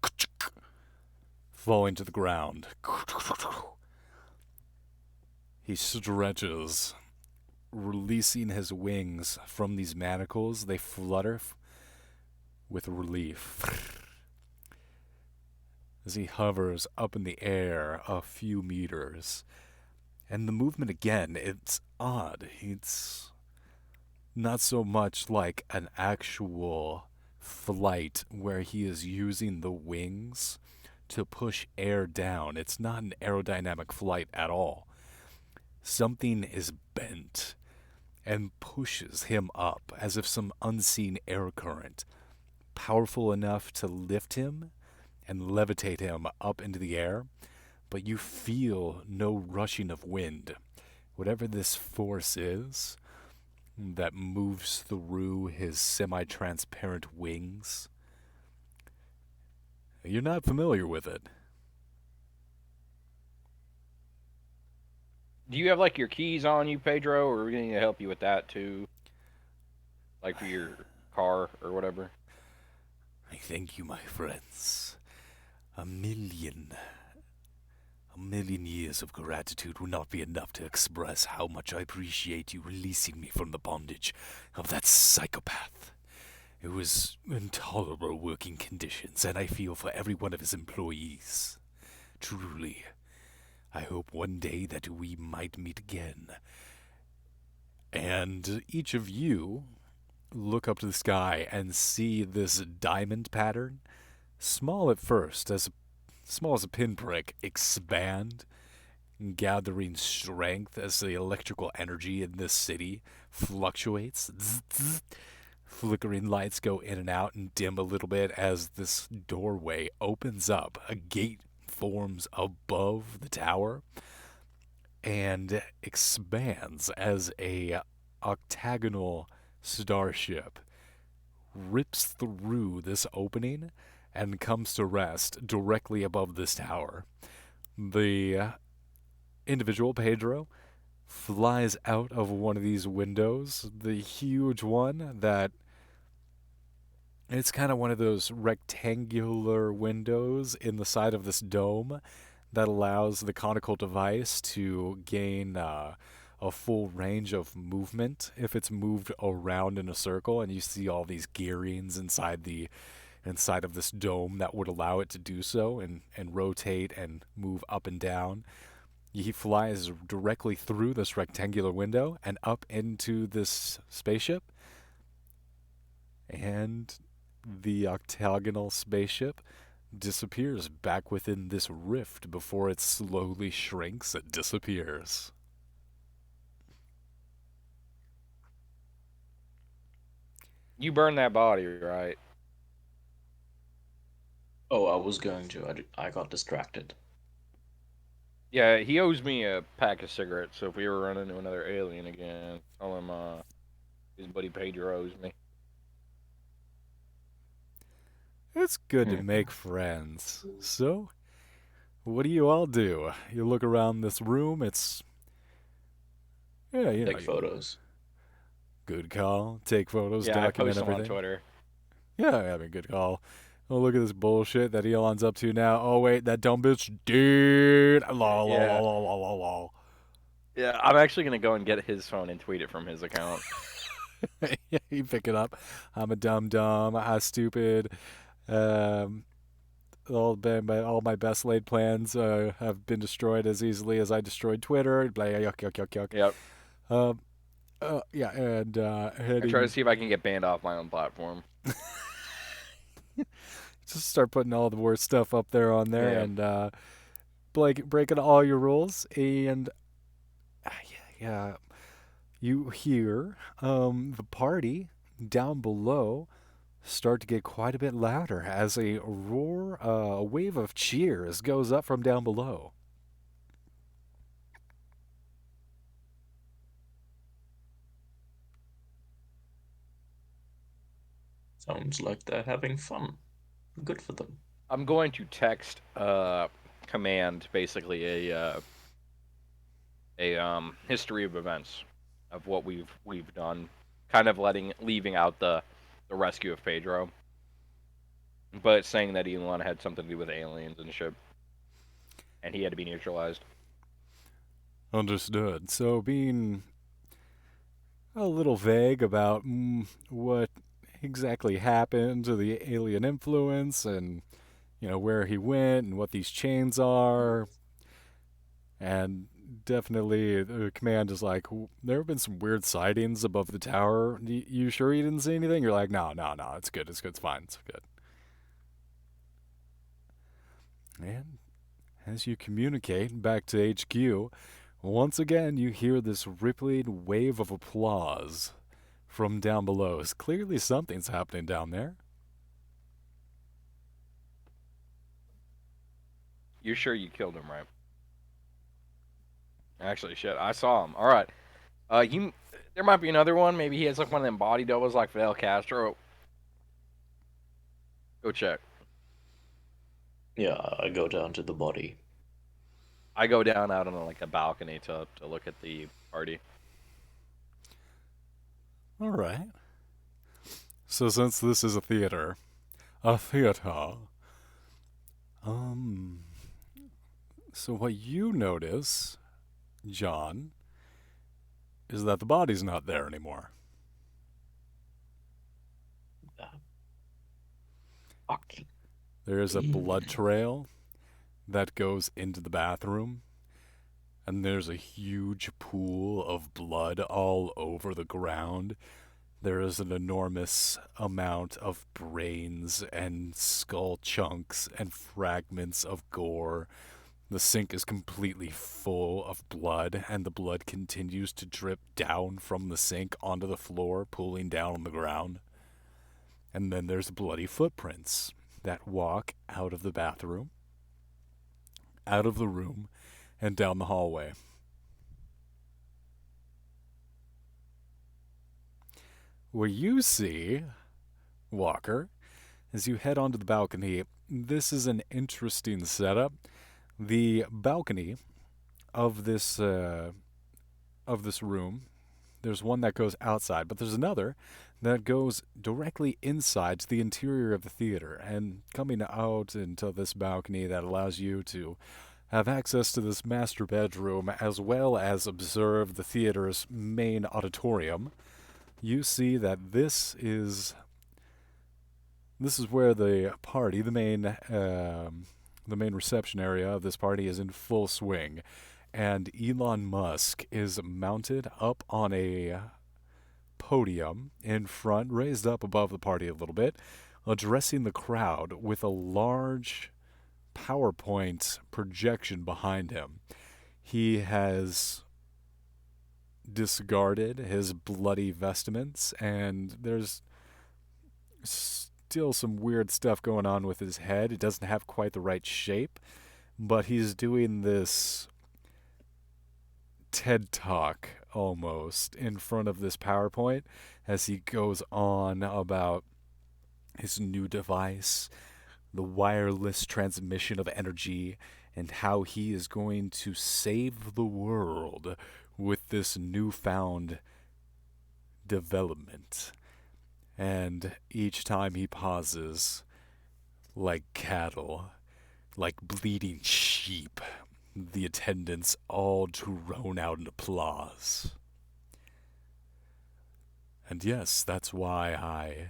falling to the ground. He stretches, releasing his wings from these manacles. They flutter with relief as he hovers up in the air a few meters. And the movement again, it's odd. It's not so much like an actual flight where he is using the wings to push air down. It's not an aerodynamic flight at all. Something is bent and pushes him up as if some unseen air current, powerful enough to lift him and levitate him up into the air, but you feel no rushing of wind. Whatever this force is that moves through his semi transparent wings, you're not familiar with it. Do you have like your keys on you, Pedro, or are we going to help you with that too? Like for your car or whatever? I thank you, my friends. A million A million years of gratitude would not be enough to express how much I appreciate you releasing me from the bondage of that psychopath. It was intolerable working conditions, and I feel for every one of his employees. Truly, I hope one day that we might meet again. And each of you look up to the sky and see this diamond pattern, small at first, as small as a pinprick, expand, gathering strength as the electrical energy in this city fluctuates. Zzz, zzz. Flickering lights go in and out and dim a little bit as this doorway opens up. A gate forms above the tower and expands as a octagonal starship rips through this opening and comes to rest directly above this tower. The individual, Pedro, flies out of one of these windows, the huge one that it's kind of one of those rectangular windows in the side of this dome that allows the conical device to gain a full range of movement if it's moved around in a circle, and you see all these gearings inside of this dome that would allow it to do so and rotate and move up and down. He flies directly through this rectangular window and up into this spaceship, and the octagonal spaceship disappears back within this rift before it slowly shrinks and disappears. You burned that body, right? Oh, I was going to. I got distracted. Yeah, he owes me a pack of cigarettes, so if we ever run into another alien again, tell him his buddy Pedro owes me. It's good to Hmm. make friends. So, what do you all do? You look around this room, it's. Yeah, Take photos. good call. Take photos, Yeah, I document post them on everything. Twitter. Yeah, I mean, good call. Oh, look at this bullshit that Elon's up to now. Oh, wait, that dumb bitch did. Lol, lol, Yeah. lol, lol, lol, lol. Yeah, I'm actually gonna go and get his phone and tweet it from his account. Yeah, you pick it up. I'm a dumb dumb. I'm stupid. Um, all my best laid plans have been destroyed as easily as I destroyed Twitter. Blah, yuck, yuck, yuck, yuck. Yep. Um, yeah, and I try to heading see if I can get banned off my own platform. just start putting all the worst stuff up there on there Yeah. and breaking all your rules. And yeah, you hear the party down below start to get quite a bit louder as a roar, a wave of cheers goes up from down below. Sounds like they're having fun. Good for them. I'm going to text command basically a history of events of what we've done, kind of leaving out the rescue of Pedro, but saying that Elon had something to do with aliens and shit, and he had to be neutralized. Understood. So being a little vague about what exactly happened to the alien influence and where he went and what these chains are. And definitely the command is like, there have been some weird sightings above the tower. You sure you didn't see anything? You're like, no, no, no, it's good, it's fine, it's good. And as you communicate back to HQ, once again you hear this rippling wave of applause from down below. Clearly something's happening down there. You're sure you killed him, right? Actually, shit, I saw him. All right. You there might be another one. Maybe he has like one of them body doubles like Fidel Castro. Go check. Yeah, I go down to the body. I go down out on like a balcony to look at the party. All right. So since this is a theater, um, so what you notice, John, is that the body's not there anymore. Fucking. There is a blood trail that goes into the bathroom, and there's a huge pool of blood all over the ground. There is an enormous amount of brains and skull chunks and fragments of gore. The sink is completely full of blood, and the blood continues to drip down from the sink onto the floor, pooling down on the ground. And then there's bloody footprints that walk out of the bathroom, out of the room, and down the hallway. What you see, Walker, as you head onto the balcony, this is an interesting setup. The balcony of this room, there's one that goes outside, but there's another that goes directly inside to the interior of the theater. And coming out into this balcony that allows you to have access to this master bedroom as well as observe the theater's main auditorium, you see that this is where the party, the main reception area of this party, is in full swing, and Elon Musk is mounted up on a podium in front, raised up above the party a little bit, addressing the crowd with a large PowerPoint projection behind him. He has discarded his bloody vestments, and there's still some weird stuff going on with his head. It doesn't have quite the right shape, but he's doing this TED Talk almost in front of this PowerPoint as he goes on about his new device, the wireless transmission of energy, and how he is going to save the world with this newfound development. And each time he pauses, like cattle, like bleeding sheep, the attendants all drone out in applause. And yes, that's why I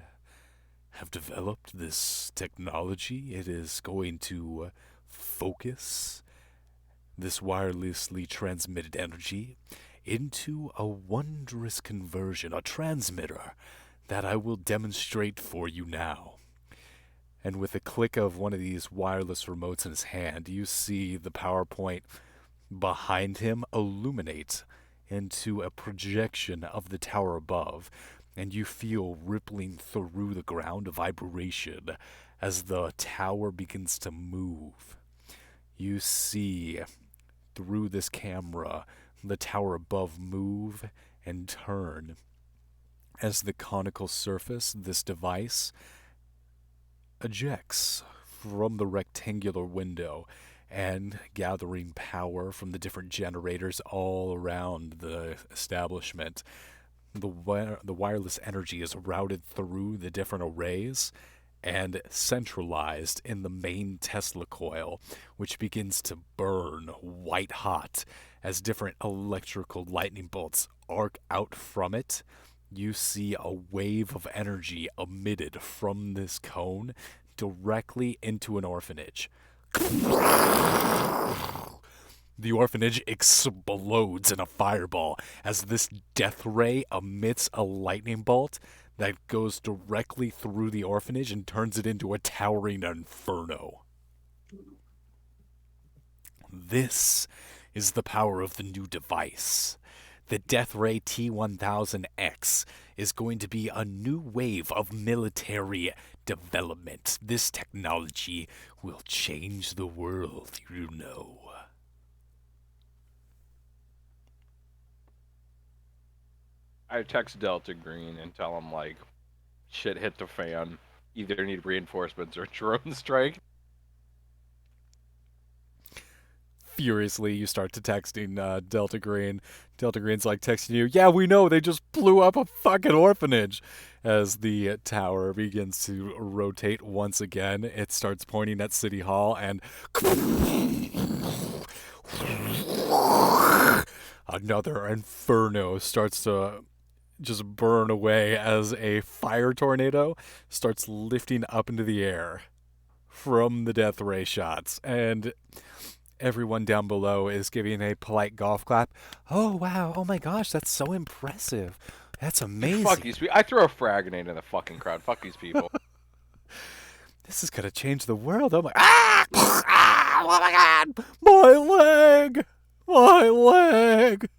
have developed this technology. It is going to focus this wirelessly transmitted energy into a wondrous conversion, a transmitter that I will demonstrate for you now. And with a click of one of these wireless remotes in his hand, you see the PowerPoint behind him illuminate into a projection of the tower above, and you feel rippling through the ground a vibration as the tower begins to move. You see through this camera the tower above move and turn as the conical surface, this device, ejects from the rectangular window and gathering power from the different generators all around the establishment. The wireless energy is routed through the different arrays and centralized in the main Tesla coil, which begins to burn white hot as different electrical lightning bolts arc out from it. You see a wave of energy emitted from this cone directly into an orphanage. The orphanage explodes in a fireball as this death ray emits a lightning bolt that goes directly through the orphanage and turns it into a towering inferno. This is the power of the new device. The Death Ray T1000X is going to be a new wave of military development. This technology will change the world, you know. I text Delta Green and tell him, like, shit hit the fan. Either need reinforcements or drone strike. Furiously, you start to texting Delta Green. Delta Green's like texting you, yeah, we know, they just blew up a fucking orphanage. As the tower begins to rotate once again, it starts pointing at City Hall, and another inferno starts to just burn away as a fire tornado starts lifting up into the air from the death ray shots. And everyone down below is giving a polite golf clap. Oh, wow. Oh, my gosh. That's so impressive. That's amazing. Fuck these people. I throw a frag grenade in the fucking crowd. Fuck these people. This is going to change the world. Oh, my. Ah! Ah! Oh, my God. My leg. My leg.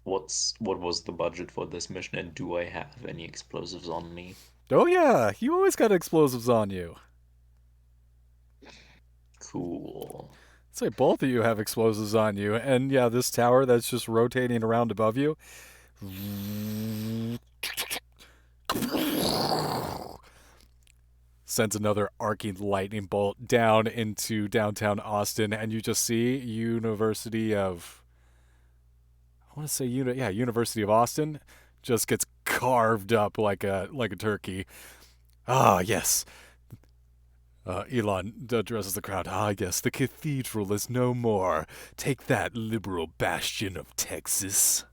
What was the budget for this mission, and do I have any explosives on me? Oh, yeah. You always got explosives on you. Cool. Say both of you have explosives on you. And yeah, this tower that's just rotating around above you sends another arcing lightning bolt down into downtown Austin, and you just see University of, I want to say University of Austin just gets carved up like a turkey. Ah, yes. Elon addresses the crowd. Ah, yes, the cathedral is no more. Take that, liberal bastion of Texas.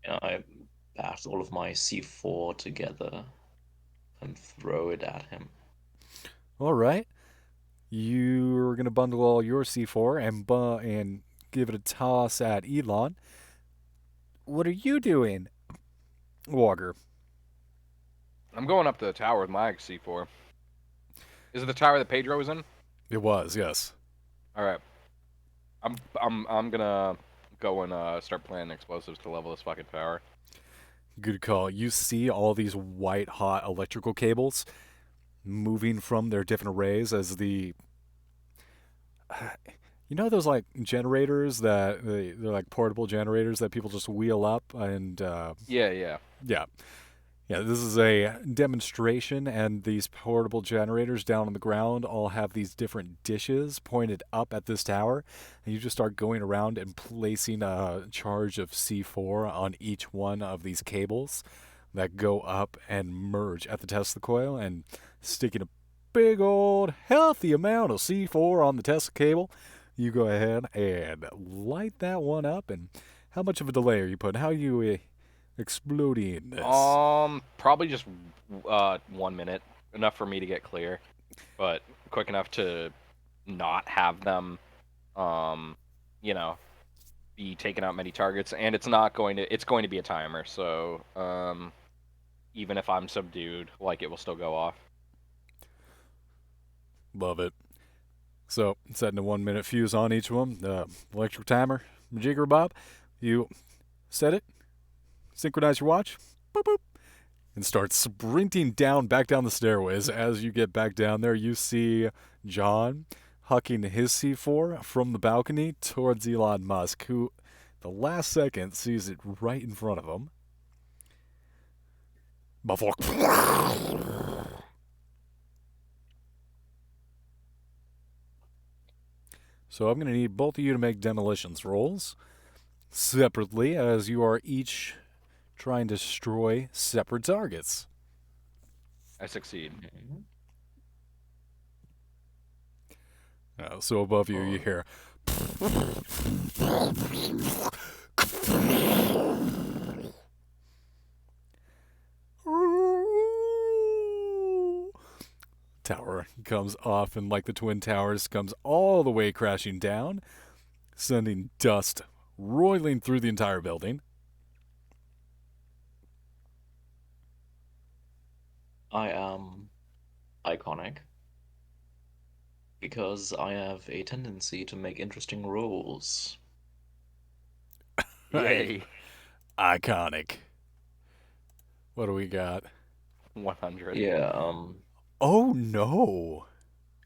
I packed all of my C4 together and throw it at him. All right. You're going to bundle all your C4 and give it a toss at Elon. What are you doing, Walker? I'm going up to the tower with my C4. Is it the tower that Pedro was in? It was, yes. All right. I'm gonna go and start planting explosives to level this fucking tower. Good call. You see all these white hot electrical cables moving from their different arrays as the you know those like generators that they're like portable generators that people just wheel up and Yeah. Yeah, this is a demonstration, and these portable generators down on the ground all have these different dishes pointed up at this tower, and you just start going around and placing a charge of C4 on each one of these cables. that go up and merge at the Tesla coil and sticking a big old healthy amount of C4 on the Tesla cable. You go ahead and light that one up. And how much of a delay are you putting? How are you exploding this? Probably just 1 minute, enough for me to get clear, but quick enough to not have them, you know, be taking out many targets. And it's going to be a timer. So, even if I'm subdued, like, it will still go off. Love it. So, setting a 1 minute fuse on each one. Electric timer, jigger bob. You set it, synchronize your watch, boop boop, and start sprinting back down the stairways. As you get back down there, you see John hucking his C4 from the balcony towards Elon Musk, who, the last second, sees it right in front of him. Before. So I'm going to need both of you to make demolitions rolls separately, as you are each trying to destroy separate targets. I succeed. So above you, you hear. Tower comes off, and like the Twin Towers, comes all the way crashing down, sending dust roiling through the entire building. I am iconic because I have a tendency to make interesting rolls. Yay. Iconic. What do we got? 100. Yeah, Oh no.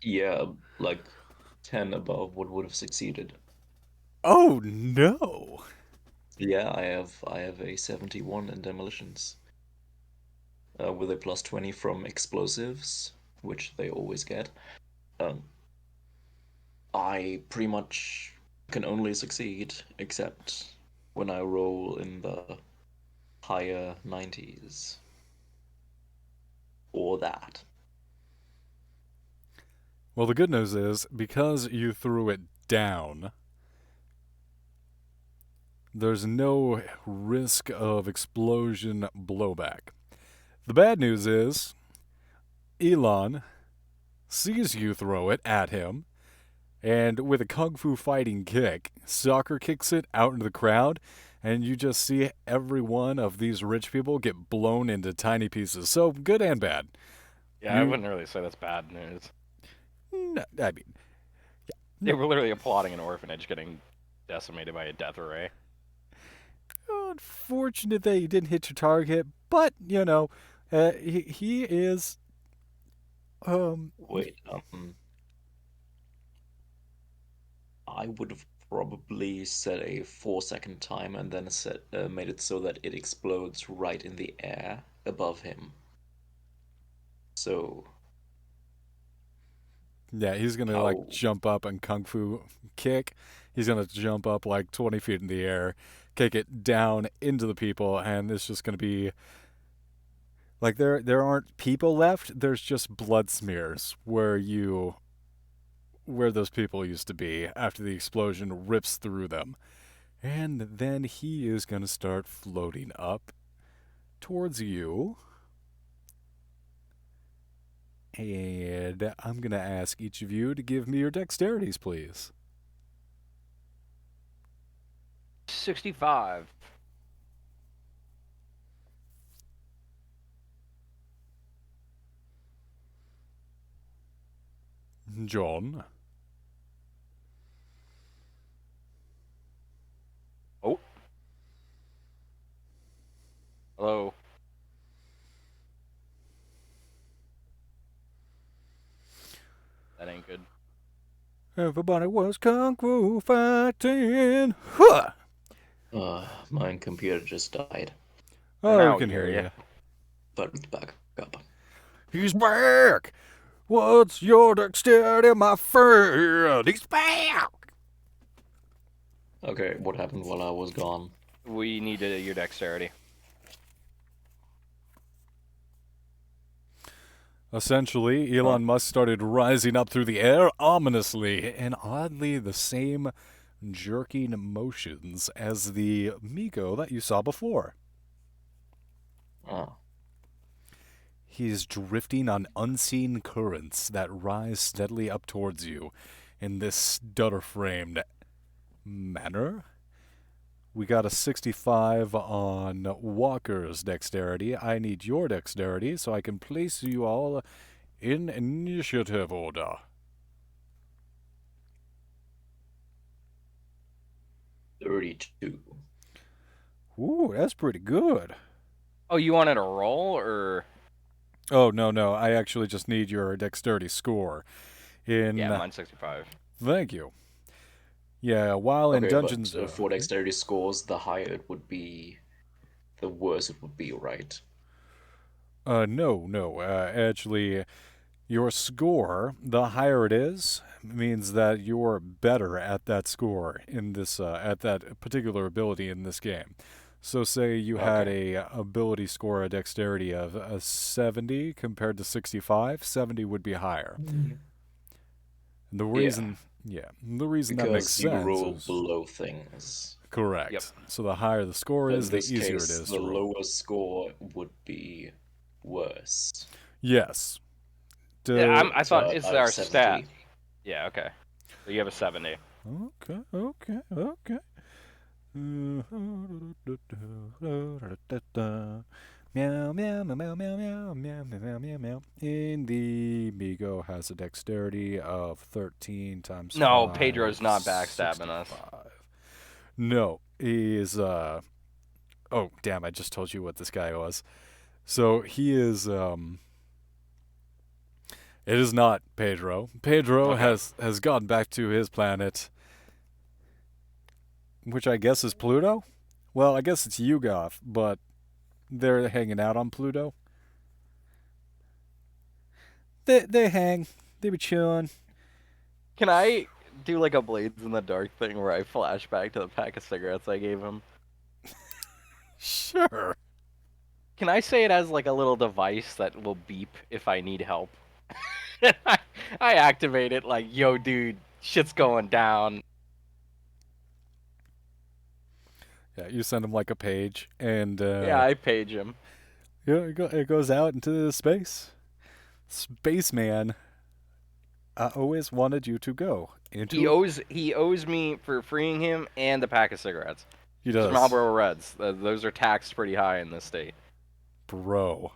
yeah, like 10 above what would have succeeded. Oh no. Yeah, I have a 71 in demolitions. With a plus 20 from explosives, which they always get. I pretty much can only succeed except when I roll in the higher 90s. Or that. Well, the good news is, because you threw it down, there's no risk of explosion blowback. The bad news is, Elon sees you throw it at him, and with a kung fu fighting kick, soccer kicks it out into the crowd, and you just see every one of these rich people get blown into tiny pieces. So, good and bad. Yeah, I wouldn't really say that's bad news. No, I mean, They were literally applauding an orphanage getting decimated by a death array. unfortunate that you didn't hit your target, but, he is, Wait, I would have probably set a 4-second timer and then made it so that it explodes right in the air above him. So, yeah, he's gonna like jump up and kung fu kick. He's gonna jump up like 20 feet in the air, kick it down into the people, and it's just gonna be like there aren't people left. There's just blood smears where those people used to be after the explosion rips through them. And then he is gonna start floating up towards you. And I'm going to ask each of you to give me your dexterities, please. 65. John. Oh. Hello. That ain't good. Everybody was kung fu fighting. Huh! my computer just died. Oh, we can hear you. But it's back up. He's back! What's your dexterity, my friend? He's back! Okay, what happened while I was gone? We need your dexterity. Essentially, Huh? Elon Musk started rising up through the air ominously in oddly the same jerking motions as the Migo that you saw before. Oh, He is drifting on unseen currents that rise steadily up towards you in this stutter framed manner. We got a 65 on Walker's dexterity. I need your dexterity so I can place you all in initiative order. 32. Ooh, that's pretty good. Oh, you wanted a roll or? Oh, no, no. I actually just need your dexterity score. Yeah, In. mine's 65. Thank you. Yeah, while in Okay, but Dungeons. for Okay. dexterity scores, the higher it would be, the worse it would be, right? No, no. Actually, your score, the higher it is, means that you're better at that score in this, at that particular ability in this game. So, say you had Okay. a ability score, a dexterity of a 70 compared to 65, 70 would be higher. Mm. And the Yeah, reason, yeah, the reason that makes because you sense roll is below things. Yep. correct. So the higher the score But is, in the this easier it case, is the to roll. lower score would be worse. Yes. Yeah, Duh. I So thought it's I have our stat. 70. Yeah, okay. So you have a 70. Okay, okay, okay. Meow, meow, meow, meow, meow, meow, meow, meow, meow, meow. In the Migo has a dexterity of 13 times No, 5, Pedro's not backstabbing us. 65. No, he's, oh, damn, I just told you what this guy was. So he is, it is not Pedro. Pedro Okay. has gone back to his planet, which I guess is Pluto? Well, I guess it's Yugoth, but they're hanging out on Pluto. They hang. They be chilling. Can I do like a Blades in the Dark thing where I flash back to the pack of cigarettes I gave him? Sure. Can I say it as like a little device that will beep if I need help? I, I activate it like, yo, dude, shit's going down. Yeah, you send him like a page, and Yeah, I page him. yeah, it goes out into space. Spaceman, I always wanted you to go into. He owes me for freeing him and the pack of cigarettes. He Just does, Marlboro Reds. Those are taxed pretty high in this state. bro.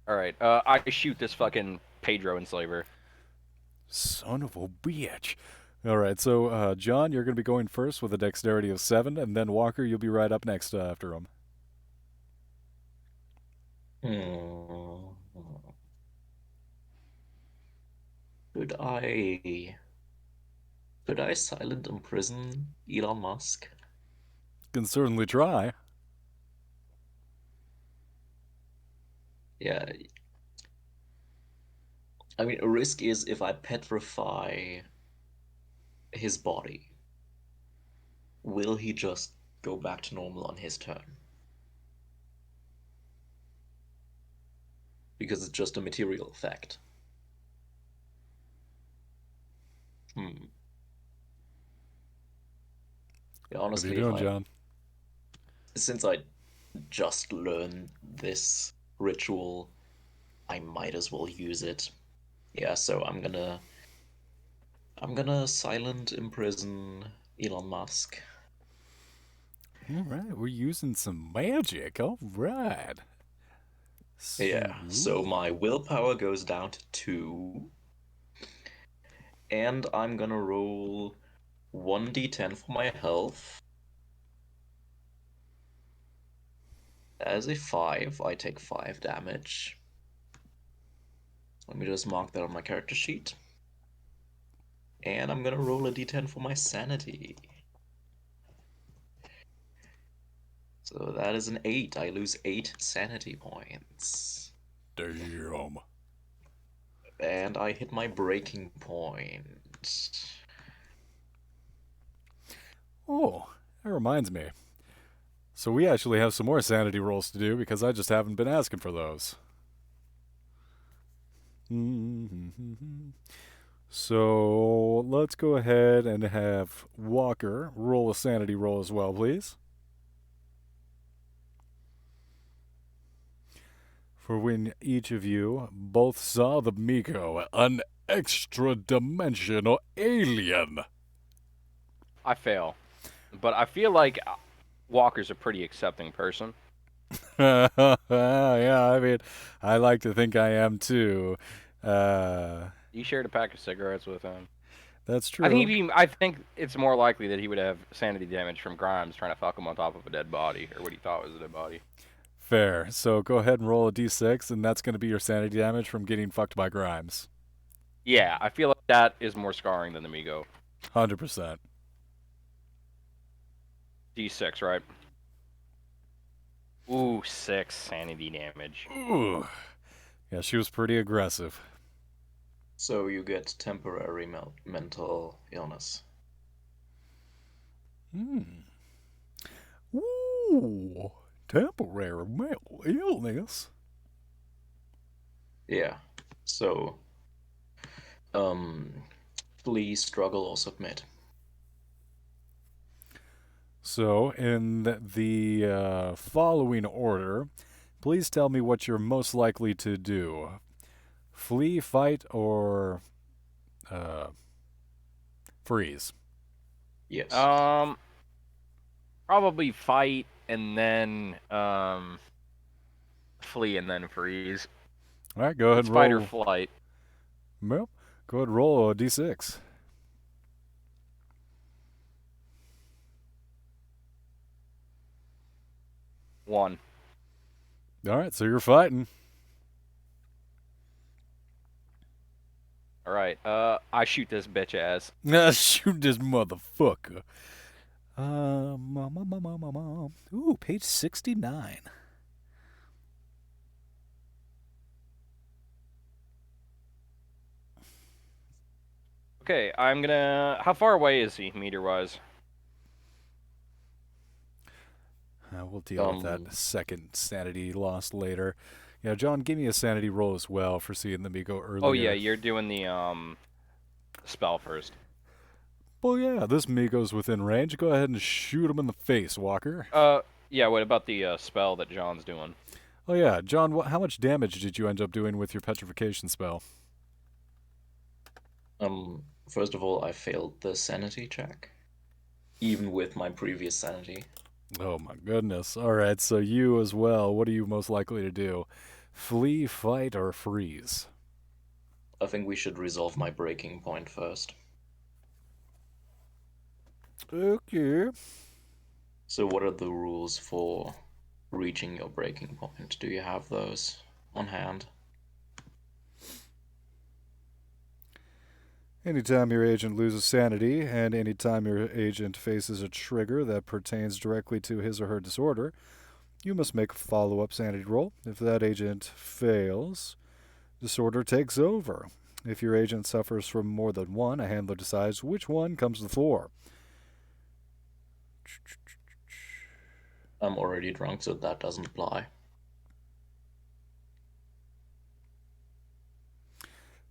All right, I shoot this fucking Pedro enslaver. Son of a bitch. All right, so John, you're going to be going first with a dexterity of 7, and then Walker, you'll be right up next after him. Hmm. Could I could I silent imprison Elon Musk? Can certainly try. Yeah, I mean, a risk is if I petrify his body, will he just go back to normal on his turn? Because it's just a material effect. Hmm. Yeah, What are you honestly, doing, John? since I just learned this ritual, I might as well use it. Yeah, so I'm gonna silent imprison Elon Musk. All right, we're using some magic. All right. Yeah, so Sweet. my willpower goes down to 2, and I'm gonna roll 1d10 for my health. As a 5, I take 5 damage. Let me just mark that on my character sheet. And I'm gonna roll a d10 for my sanity. So that is an 8. I lose 8 sanity points. Damn. And I hit my breaking point. Oh, that reminds me. So we actually have some more sanity rolls to do because I just haven't been asking for those. So let's go ahead and have Walker roll a sanity roll as well, please. For when each of you both saw the Miko, an extra dimensional alien. I fail, but I feel like Walker's a pretty accepting person. Yeah, I mean, I like to think I am too. Uh, You shared a pack of cigarettes with him. that's I think true. I think it's more likely that he would have sanity damage from Grimes trying to fuck him on top of a dead body, or what he thought was a dead body. Fair. So go ahead and roll a d6, and that's going to be your sanity damage from getting fucked by Grimes. Yeah, I feel like that is more scarring than the Migo. 100%. D6, right? Ooh, 6 sanity damage. Ooh. Yeah, she was pretty aggressive. So you get temporary mental illness. Ooh. Temporary mental illness. Yeah. So, um, flee, struggle, or submit. So, in the following order, please tell me what you're most likely to do: flee, fight, or uh, freeze. Yes. Probably fight and then flee and then freeze. All right, go ahead It's and fight or roll. flight. Well, go ahead and roll a d6. 1. All right, so you're fighting. All right. I shoot this bitch ass. Shoot this motherfucker. Ooh, page 69. Okay, I'm gonna. How far away is he, meter wise? We'll deal with that second sanity loss later. Yeah, John, give me a sanity roll as well for seeing the Miko earlier. Oh yeah, you're doing the spell first. Well, yeah, this Miko's within range. Go ahead and shoot him in the face, Walker. Yeah. What about the spell that John's doing? Oh yeah, John, how much damage did you end up doing with your petrification spell? First of all, I failed the sanity check, even with my previous sanity. Oh my goodness. All right, so you as well. What are you most likely to do? Flee, fight, or freeze? I think we should resolve my breaking point first. Okay. So what are the rules for reaching your breaking point? Do you have those on hand? Anytime your agent loses sanity, and anytime your agent faces a trigger that pertains directly to his or her disorder, you must make a follow up sanity roll. If that agent fails, disorder takes over. If your agent suffers from more than one, a handler decides which one comes to the fore. I'm already drunk, so that doesn't apply.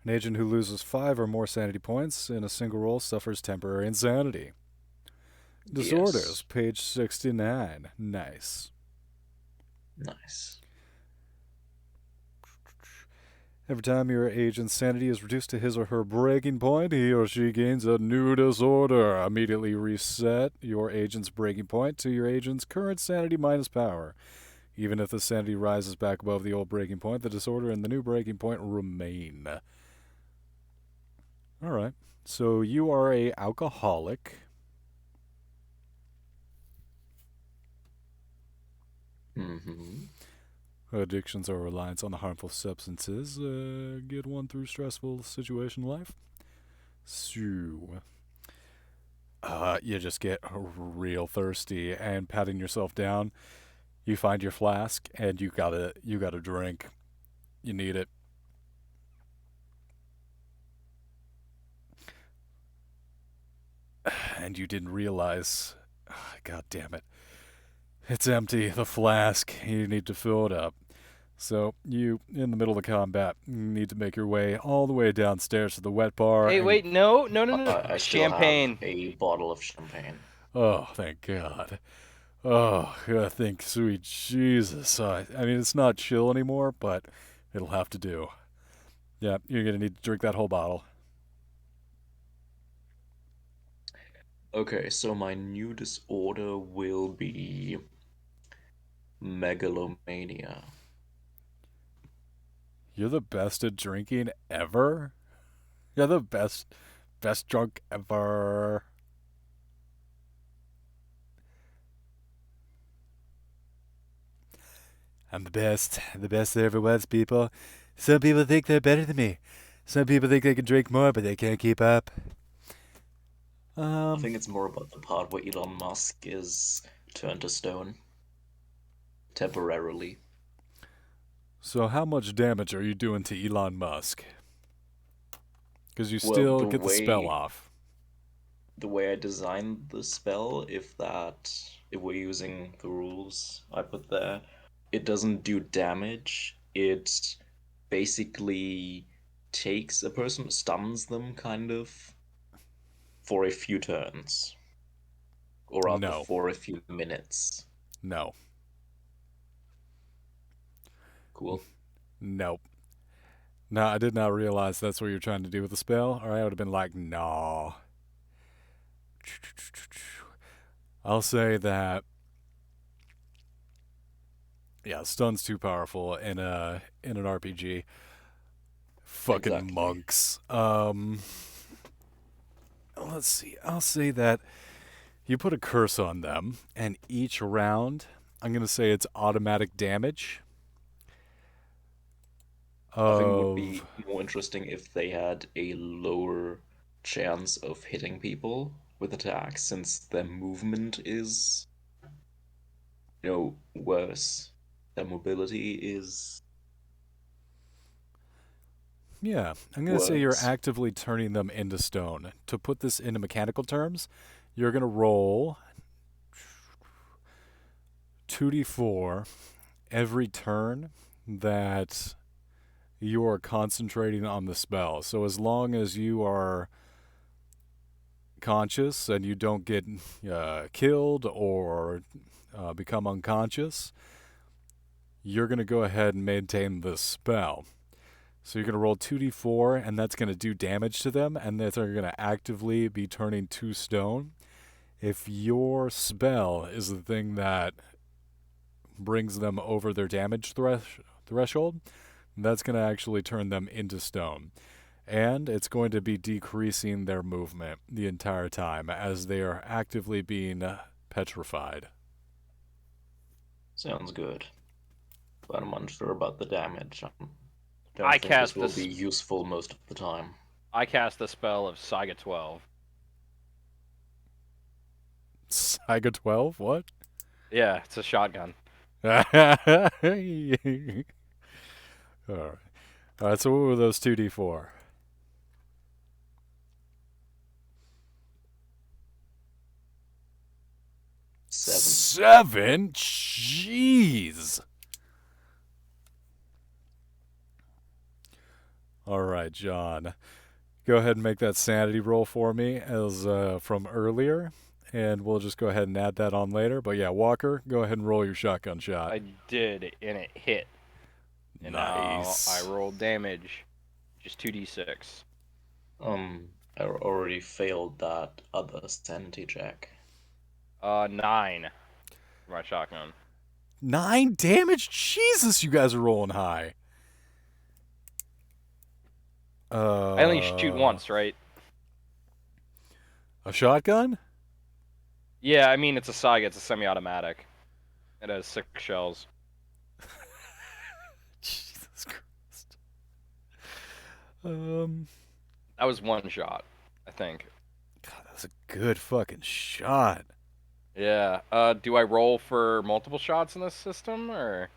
An agent who loses 5 or more sanity points in a single roll suffers temporary insanity. Disorders, Yes. page 69. Nice. Nice. Every time your agent's sanity is reduced to his or her breaking point, he or she gains a new disorder. Immediately reset your agent's breaking point to your agent's current sanity minus power. Even if the sanity rises back above the old breaking point, the disorder and the new breaking point remain. All right. So you are a alcoholic. Mm-hmm. Addictions or reliance on the harmful substances get one through stressful situation in life. So, you just get real thirsty, and patting yourself down, you find your flask, and you gotta drink. You need it. And you didn't realize. God damn it. It's empty, the flask. You need to fill it up. So you, in the middle of combat, need to make your way all the way downstairs to the wet bar. Hey, And wait, no, no, no, no. I still have Champagne. a bottle of champagne. oh, thank God. Oh, I think sweet Jesus. I mean, it's not chill anymore, but it'll have to do. Yeah, you're gonna need to drink that whole bottle. Okay, so my new disorder will be megalomania. You're the best at drinking ever. You're the best drunk ever. I'm the best there ever was, people. Some people think they're better than me. Some people think they can drink more, but they can't keep up. I think it's more about the part where Elon Musk is turned to stone temporarily. So how much damage are you doing to Elon Musk? Because you Well, still get the spell off. the way I designed the spell, if we're using the rules I put there, it doesn't do damage. It basically takes a person, stuns them kind of for a few turns, or rather No, for a few minutes. no, Cool. nope. No, I did not realize that's what you're trying to do with the spell, or I would have been like, nah. I'll say that yeah, stun's too powerful in an RPG. Fucking Exactly. monks. Let's see. I'll say that you put a curse on them, and each round, I'm gonna say it's automatic damage I think it would be of more interesting if they had a lower chance of hitting people with attacks, since their movement is, worse. Their mobility is yeah. I'm gonna say you're worse. actively turning them into stone. To put this into mechanical terms, you're gonna roll 2d4 every turn that you are concentrating on the spell. So as long as you are conscious and you don't get killed or become unconscious, you're going to go ahead and maintain the spell. So you're going to roll 2d4, and that's going to do damage to them, and they're going to actively be turning to stone. If your spell is the thing that brings them over their damage threshold, that's going to actually turn them into stone. And it's going to be decreasing their movement the entire time as they are actively being petrified. Sounds good. But I'm unsure about the damage. I don't I think this cast will be this. useful most of the time. I cast the spell of Saiga 12. Saiga 12? What? Yeah, it's a shotgun. Alright. Alright, so what were those 2d4? 7. 7? Jeez! Alright, John. Go ahead and make that sanity roll for me as from earlier, and we'll just go ahead and add that on later. But yeah, Walker, go ahead and roll your shotgun shot. I did, and it hit. And now I Nice. roll damage, just 2d6. I already failed that other sanity check. 9 for my shotgun. 9 damage? Jesus, you guys are rolling high. I only shoot once, right? A shotgun? Yeah, I mean, it's a Saiga, it's a semi-automatic. It has 6 shells. Jesus Christ. Um, That was one shot, I think. God, that was a good fucking shot. Yeah. Do I roll for multiple shots in this system, or?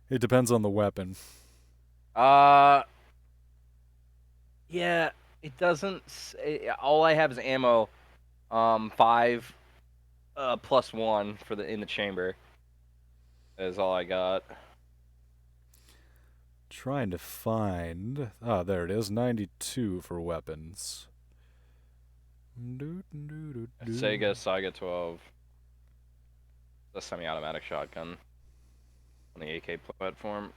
It depends on the weapon. Uh, yeah. It doesn't. All I have is ammo. 5, +1 for the in the chamber. Is all I got. Trying to find. Ah, there it is. 92 for weapons. Saiga 12. The semi-automatic shotgun on the AK platform.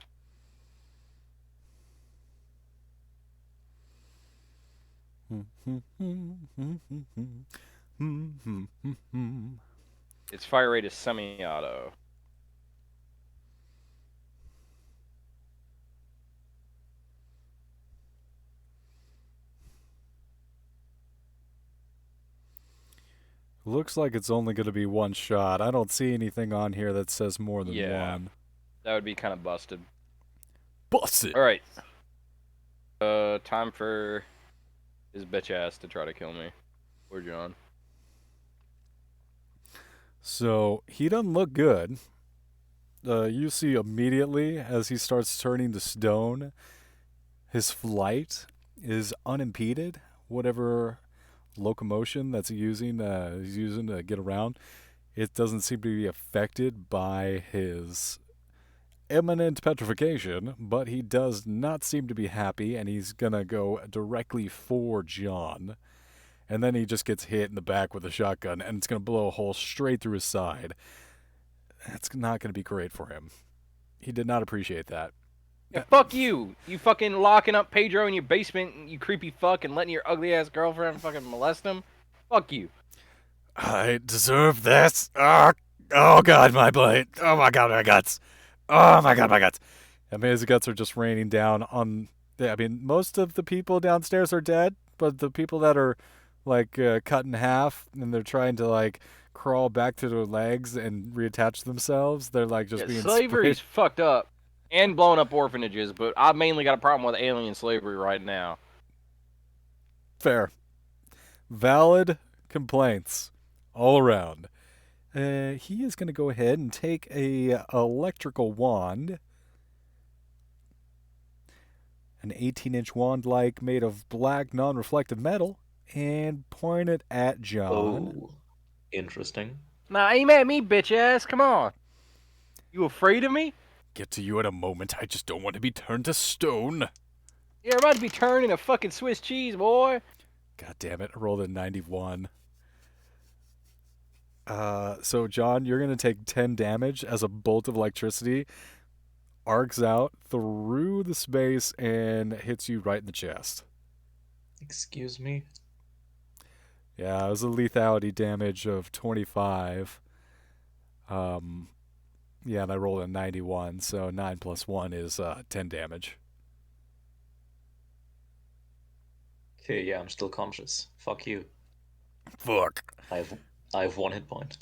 Its fire rate is semi-auto. Looks like it's only going to be one shot. I don't see anything on here that says more than one. That would be kind of busted. Busted! Alright. Time for his bitch ass to try to kill me. Or John. So, he doesn't look good. You see immediately as he starts turning to stone, his flight is unimpeded. Whatever locomotion that's he's using to get around, it doesn't seem to be affected by his imminent petrification, but he does not seem to be happy, and he's gonna go directly for John. And then he just gets hit in the back with a shotgun, and it's gonna blow a hole straight through his side. That's not gonna be great for him. He did not appreciate that. Yeah, fuck you! You fucking locking up Pedro in your basement, you creepy fuck, and letting your ugly ass girlfriend fucking molest him? Fuck you. I deserve this. Oh god, my blade. Oh my god, my guts. Oh my god, my guts. I mean, his guts are just raining down on. I mean, most of the people downstairs are dead, but the people that are like cut in half and they're trying to like crawl back to their legs and reattach themselves, they're like just being slavery's fucked up and blowing up orphanages, but I've mainly got a problem with alien slavery right now. Fair. Valid complaints all around. He is going to go ahead and take a electrical wand, an 18-inch wand like made of black non-reflective metal, and point it at John. Oh, interesting. Nah, aim at me, bitch ass. Come on. You afraid of me? Get to you in a moment. I just don't want to be turned to stone. You're about to be turned into fucking Swiss cheese, boy. God damn it. I rolled a 91. So, John, you're going to take 10 damage as a bolt of electricity arcs out through the space and hits you right in the chest. Excuse me? Yeah, it was a lethality damage of 25. Yeah, and I rolled a 91, so 9 plus 1 is 10 damage. Okay, yeah, I'm still conscious. Fuck you. Fuck. I have 1 hit point.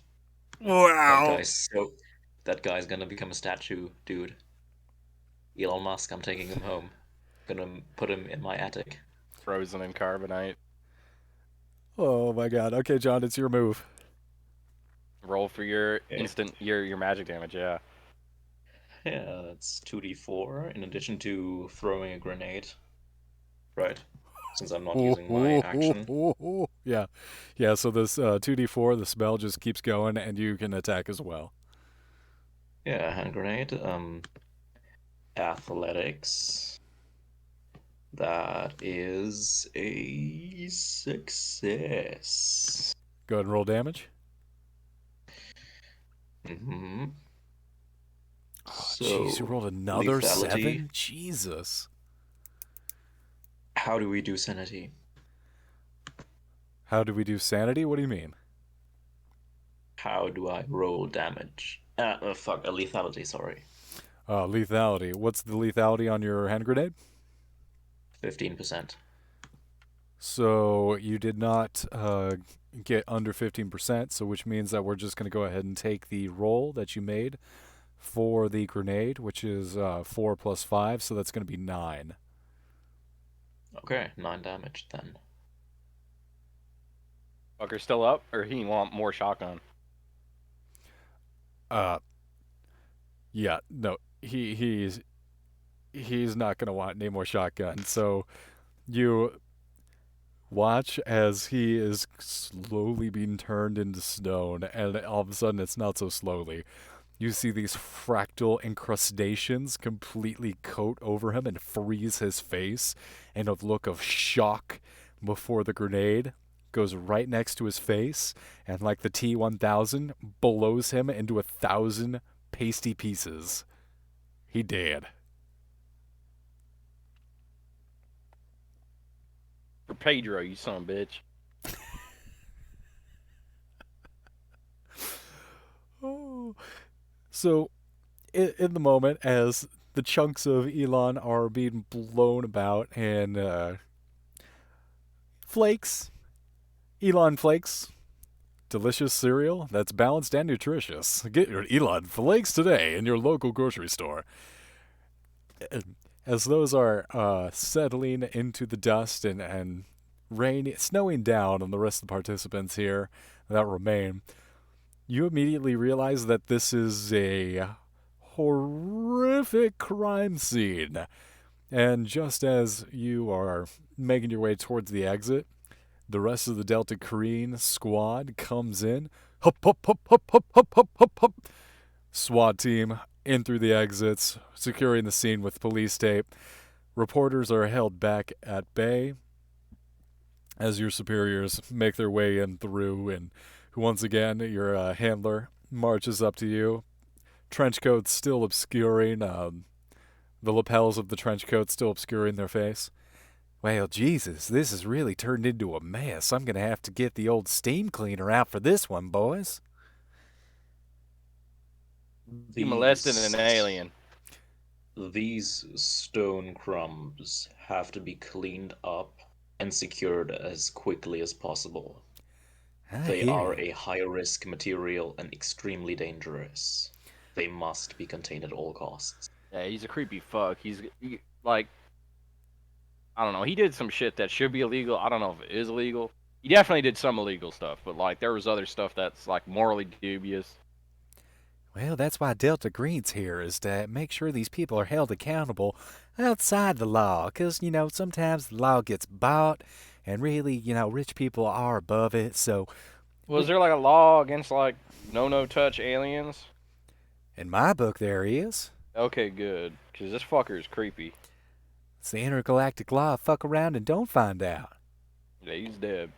Wow. That guy's gonna become a statue, dude. Elon Musk, I'm taking him home. Gonna put him in my attic. Frozen in carbonite. Oh my god. Okay, John, it's your move. Roll for your instant, your magic damage, yeah. Yeah, that's 2d4 in addition to throwing a grenade. Right. Since I'm not using my action. Yeah. Yeah, so this 2d4, the spell just keeps going, and you can attack as well. Yeah, hand grenade. Athletics. That is a success. Go ahead and roll damage. Mm-hmm. Oh, jeez, you rolled another lethality. 7? Jesus. How do we do sanity? How do we do sanity? What do you mean? How do I roll damage? Fuck, a lethality, sorry. Lethality. What's the lethality on your hand grenade? 15%. So you did not get under 15%, so which means that we're just going to go ahead and take the roll that you made for the grenade, which is 4 plus 5, so that's going to be 9. Okay, 9 damage then. Fucker still up, or he want more shotgun? Yeah, no, he's not gonna want any more shotgun. So you watch as he is slowly being turned into stone, and all of a sudden it's not so slowly. You see these fractal incrustations completely coat over him and freeze his face, and a look of shock before the grenade goes right next to his face, and like the T-1000, blows him into 1,000 pasty pieces. He dead. For Pedro, you son of a bitch. Oh. So, in the moment, as the chunks of Elon are being blown about and flakes, Elon flakes, delicious cereal that's balanced and nutritious. Get your Elon flakes today in your local grocery store. As those are settling into the dust and rain, snowing down on the rest of the participants here that remain, you immediately realize that this is a horrific crime scene. And just as you are making your way towards the exit, the rest of the Delta Green squad comes in. Hup, hup, hup, hup, hup, hup, hup, hup, hup. SWAT team in through the exits, securing the scene with police tape. Reporters are held back at bay as your superiors make their way in through, and once again, your handler marches up to you. Trench coat still obscuring, the lapels of the trench coat still obscuring their face. Well, Jesus, this has really turned into a mess. I'm going to have to get the old steam cleaner out for this one, boys. You molested These an alien. these stone crumbs have to be cleaned up and secured as quickly as possible. I They hear are you. a high-risk material and extremely dangerous. They must be contained at all costs. Yeah, he's a creepy fuck. Like, I don't know. He did some shit that should be illegal. I don't know if it is illegal. He definitely did some illegal stuff, but like there was other stuff that's like morally dubious. Well, that's why Delta Green's here, is to make sure these people are held accountable outside the law. Because, sometimes the law gets bought, and really, rich people are above it. So, Was there like a law against like no touch aliens? in my book, there is. Okay, good, because this fucker is creepy. It's the intergalactic law. Fuck around and don't find out. Yeah, he's dead.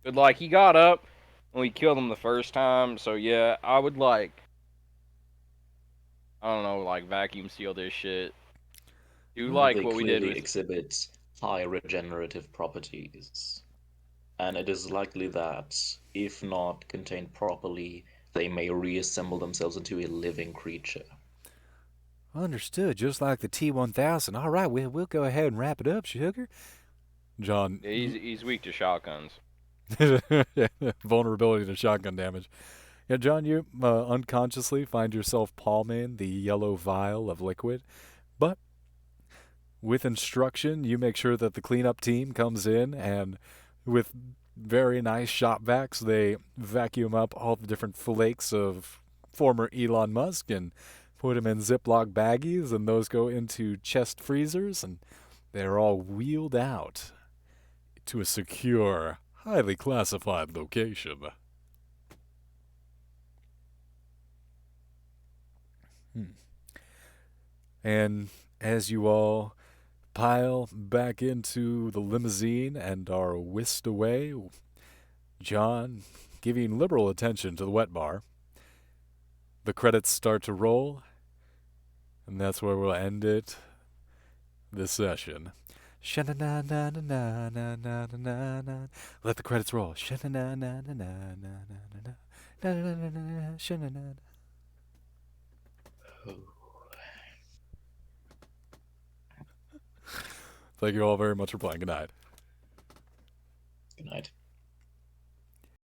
But like he got up and we killed him the first time, so yeah, I would like I don't know, like vacuum seal this shit. Do like They what we did clearly with exhibit high regenerative properties, and it is likely that, if not contained properly, they may reassemble themselves into a living creature. Understood. Just like the T-1000. All right, we'll go ahead and wrap it up, sugar. John, yeah, he's weak to shotguns. vulnerability to shotgun damage. Yeah, John, you unconsciously find yourself palming the yellow vial of liquid, but with instruction, you make sure that the cleanup team comes in, and with very nice shop vacs, they vacuum up all the different flakes of former Elon Musk and put them in Ziploc baggies, and those go into chest freezers, and they're all wheeled out to a secure, highly classified location. Hmm. And as you all pile back into the limousine and are whisked away, John giving liberal attention to the wet bar, the credits start to roll, and that's where we'll end it this session. Sha-na-na-na-na-na-na-na-na. Let the credits roll. Sha-na-na-na-na-na-na-na-na. Sha-na-na-na. Thank you all very much for playing. Good night. Good night.